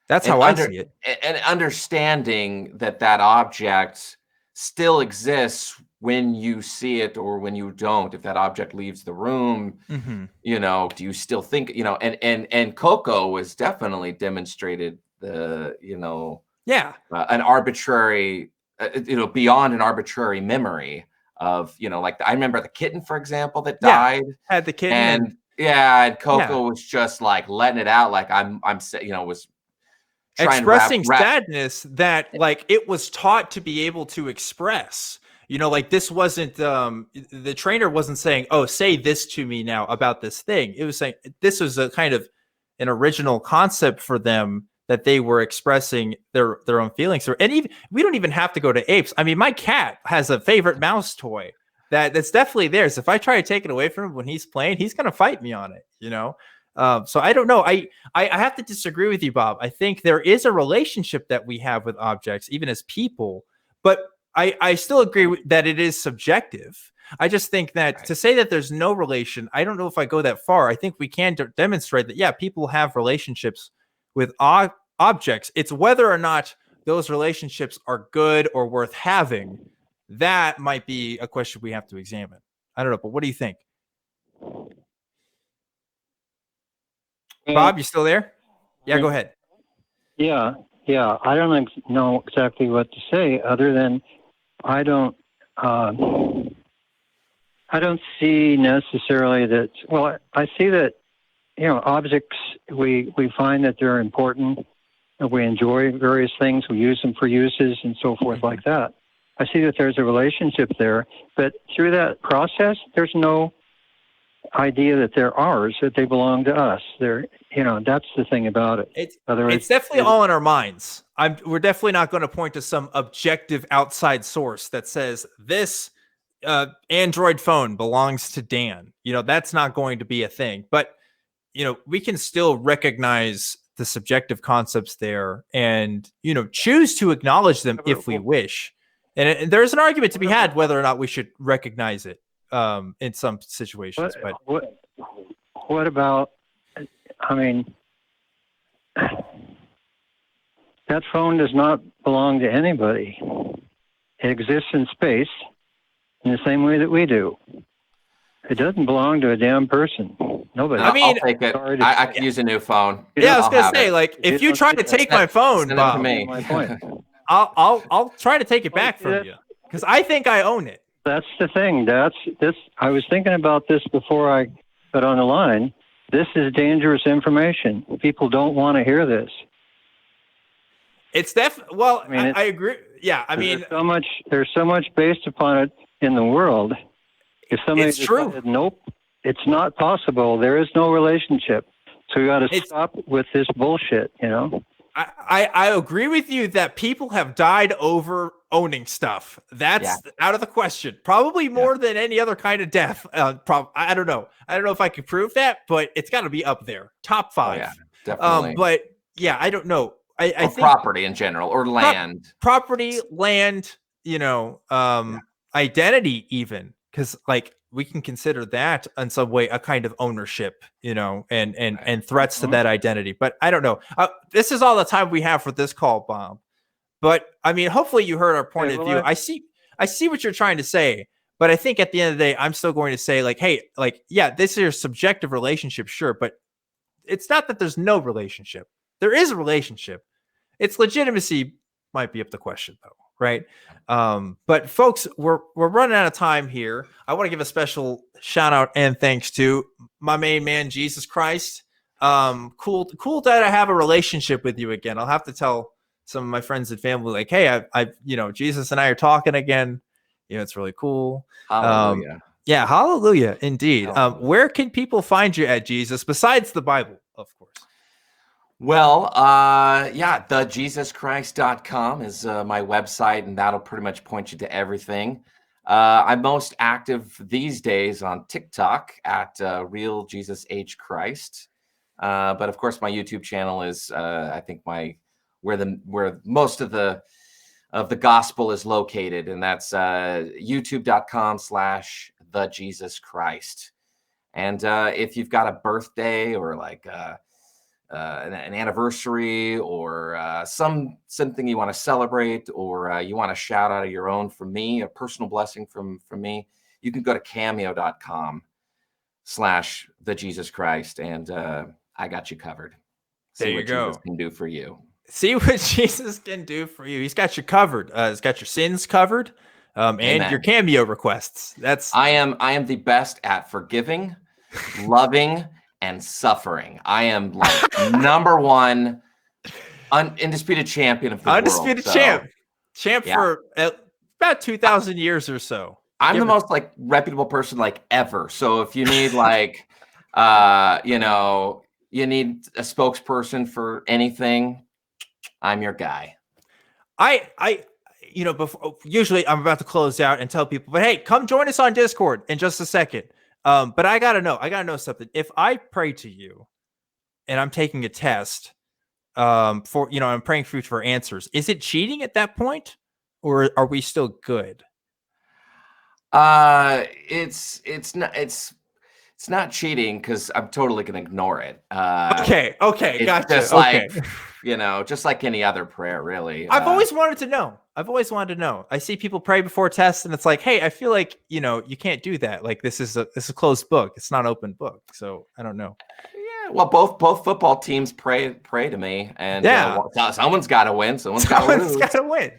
that's And how I see it. And understanding that object still exists when you see it or when you don't. If that object leaves the room, Mm-hmm. do you still think, and Coco was definitely demonstrated the, an arbitrary, beyond an arbitrary memory of, like I remember the kitten, for example, that died. Had the kitten. And Coco was just like letting it out. Like was expressing sadness that like it was taught to be able to express. Like this wasn't the trainer wasn't saying, "Oh, say this to me now about this thing." It was saying this was a kind of an original concept for them that they were expressing their own feelings. And even we don't even have to go to apes. I mean, my cat has a favorite mouse toy that's definitely theirs. If I try to take it away from him when he's playing, he's going to fight me on it. So I don't know. I have to disagree with you, Bob. I think there is a relationship that we have with objects, even as people, but I still agree that it is subjective. I just think that to say that there's no relation, I don't know if I go that far. I think we can demonstrate that, yeah, people have relationships with objects. It's whether or not those relationships are good or worth having. That might be a question we have to examine. I don't know, but what do you think? Bob, you still there? Yeah, go ahead. Yeah. I don't know exactly what to say other than I don't see necessarily that. Well, I see that objects we find that they're important. We enjoy various things. We use them for uses and so forth like that. I see that there's a relationship there, but through that process, there's no idea that they're ours, that they belong to us. They're, that's the thing about it. It's definitely all in our minds. We're definitely not going to point to some objective outside source that says this Android phone belongs to Dan. That's not going to be a thing. But we can still recognize the subjective concepts there, and choose to acknowledge them if we wish. And there's an argument to be had whether or not we should recognize it in some situations. What about? I mean, that phone does not belong to anybody. It exists in space in the same way that we do. It doesn't belong to a damn person. Nobody. I mean, I'll take it. I can use a new phone. Yeah, I was gonna say, like, if you try to take my phone, Bob, my point. I'll try to take it back from you because I think I own it. That's the thing. That's this. I was thinking about this before I got on the line. This is dangerous information. People don't want to hear this. It's definitely. Well, I agree. Yeah, I mean, there's so much based upon it in the world. If somebody decided, nope, it's not possible. There is no relationship. So we got to stop with this bullshit. I agree with you that people have died over owning stuff. That's out of the question. Probably more than any other kind of death. I don't know. I don't know if I could prove that, but it's got to be up there, top 5. Oh, yeah, definitely. But yeah, I don't know. I think property in general or land, property, land. Identity even. Because like we can consider that in some way a kind of ownership, and threats to that identity. But I don't know. This is all the time we have for this call, Bob. But I mean, hopefully you heard our point of view. I see what you're trying to say, but I think at the end of the day, I'm still going to say like, hey, like, yeah, this is a subjective relationship, sure, but it's not that there's no relationship. There is a relationship. Its legitimacy might be up the question though. Right. But folks, we're running out of time here. I want to give a special shout out and thanks to my main man, Jesus Christ. Cool that I have a relationship with you again. I'll have to tell some of my friends and family, like, hey, I Jesus and I are talking again. It's really cool. Hallelujah. Yeah, hallelujah, indeed. Where can people find you at, Jesus, besides the Bible, of course? Well, thejesuschrist.com is my website, and that'll pretty much point you to everything. I'm most active these days on TikTok at Real Jesus H Christ. But of course, my YouTube channel is, I think, where most of the gospel is located, and that's youtube.com/thejesuschrist. And if you've got a birthday or like an anniversary or something you want to celebrate, or you want a shout out of your own from me, a personal blessing from me, you can go to cameo.com/thejesuschrist, and I got you covered. There you go. Jesus can do for you. See what Jesus can do for you. He's got you covered. He's got your sins covered, and your cameo requests. I am the best at forgiving, loving, and suffering. I am like number one undisputed champion of the undisputed world. Champ for about 2,000 years or so. I'm the most like reputable person like ever. So if you need like, you need a spokesperson for anything, I'm your guy. Before, usually I'm about to close out and tell people, but hey, come join us on Discord in just a second. But I gotta know something. If I pray to you and I'm taking a test, I'm praying for you for answers, is it cheating at that point, or are we still good? It's not cheating because I'm totally gonna ignore it. Okay, gotcha. Just like just like any other prayer, really. I've always wanted to know. I see people pray before tests, and it's like, hey, I feel like you can't do that. Like this is a closed book. It's not an open book. So I don't know. Yeah, well, both football teams pray to me, and someone's got to win. Someone's got to win.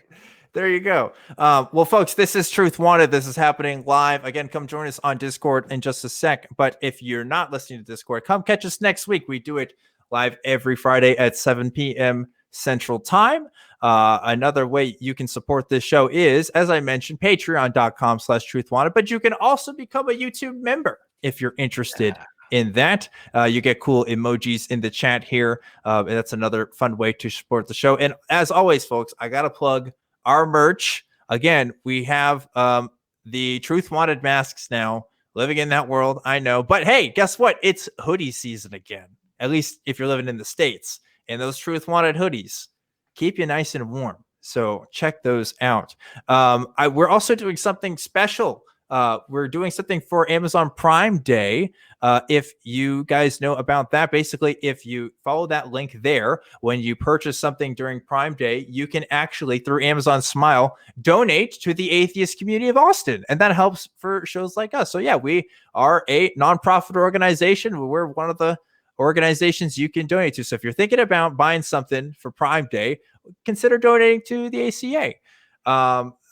There you go. Well, folks, this is Truth Wanted. This is happening live. Again, come join us on Discord in just a sec. But if you're not listening to Discord, come catch us next week. We do it live every Friday at 7 p.m. Central Time. Another way you can support this show is, as I mentioned, patreon.com/truthwanted. But you can also become a YouTube member if you're interested in that. You get cool emojis in the chat here. And that's another fun way to support the show. And as always, folks, I got to plug our merch. Again, we have the Truth Wanted masks now. Living in that world, I know. But hey, guess what? It's hoodie season again. At least if you're living in the States. And those Truth Wanted hoodies keep you nice and warm. So check those out. We're also doing something special. We're doing something for Amazon Prime Day. If you guys know about that, basically, if you follow that link there, when you purchase something during Prime Day, you can actually, through Amazon Smile, donate to the atheist community of Austin. And that helps for shows like us. So yeah, we are a nonprofit organization. We're one of the organizations you can donate to. So if you're thinking about buying something for Prime Day, consider donating to the ACA.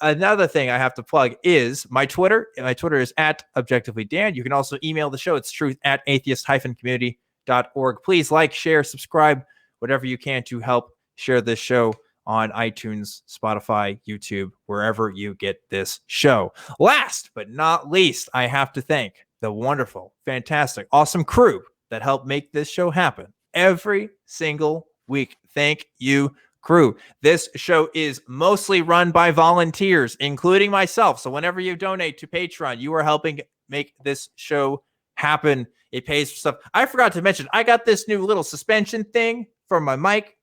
Another thing I have to plug is my Twitter. My Twitter is at ObjectivelyDan. You can also email the show. It's truth@atheist-community.org. Please like, share, subscribe, whatever you can to help share this show on iTunes, Spotify, YouTube, wherever you get this show. Last but not least, I have to thank the wonderful, fantastic, awesome crew that helped make this show happen every single week. Thank you, crew. This show is mostly run by volunteers, including myself. So whenever you donate to Patreon, you are helping make this show happen. It pays for stuff. I forgot to mention, I got this new little suspension thing for my mic.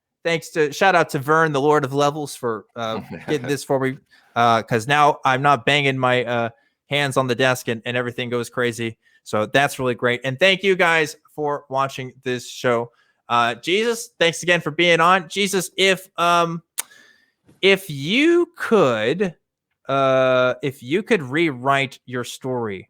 Shout out to Vern, the Lord of Levels, for getting this for me. Because now I'm not banging my hands on the desk and everything goes crazy. So that's really great. And thank you guys for watching this show. Jesus, thanks again for being on. Jesus, if you could rewrite your story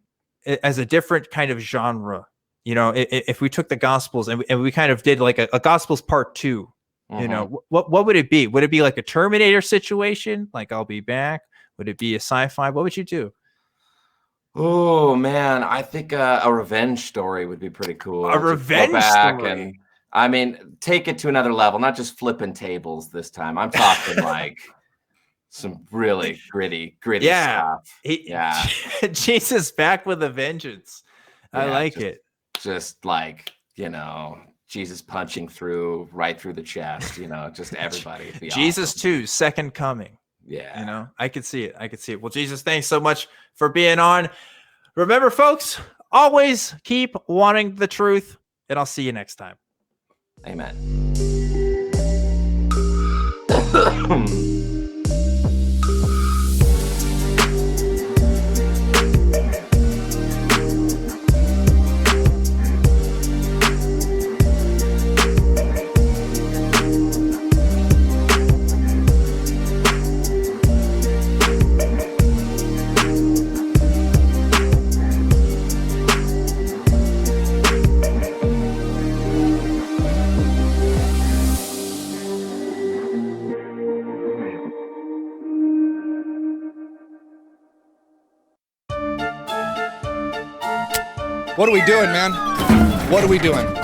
as a different kind of genre, if we took the Gospels and we kind of did like a Gospels part 2, what would it be? Would it be like a Terminator situation? Like I'll be back? Would it be a sci-fi? What would you do? Oh man, I think a revenge story would be pretty cool. A revenge story. And take it to another level, not just flipping tables this time. I'm talking like some really gritty stuff. Jesus back with a vengeance. I like it. Just like, Jesus punching right through the chest, just everybody. Jesus 2, Second Coming. Yeah. You know, I could see it. I could see it. Well, Jesus, thanks so much for being on. Remember, folks, always keep wanting the truth, and I'll see you next time. Amen. What are we doing, man? What are we doing?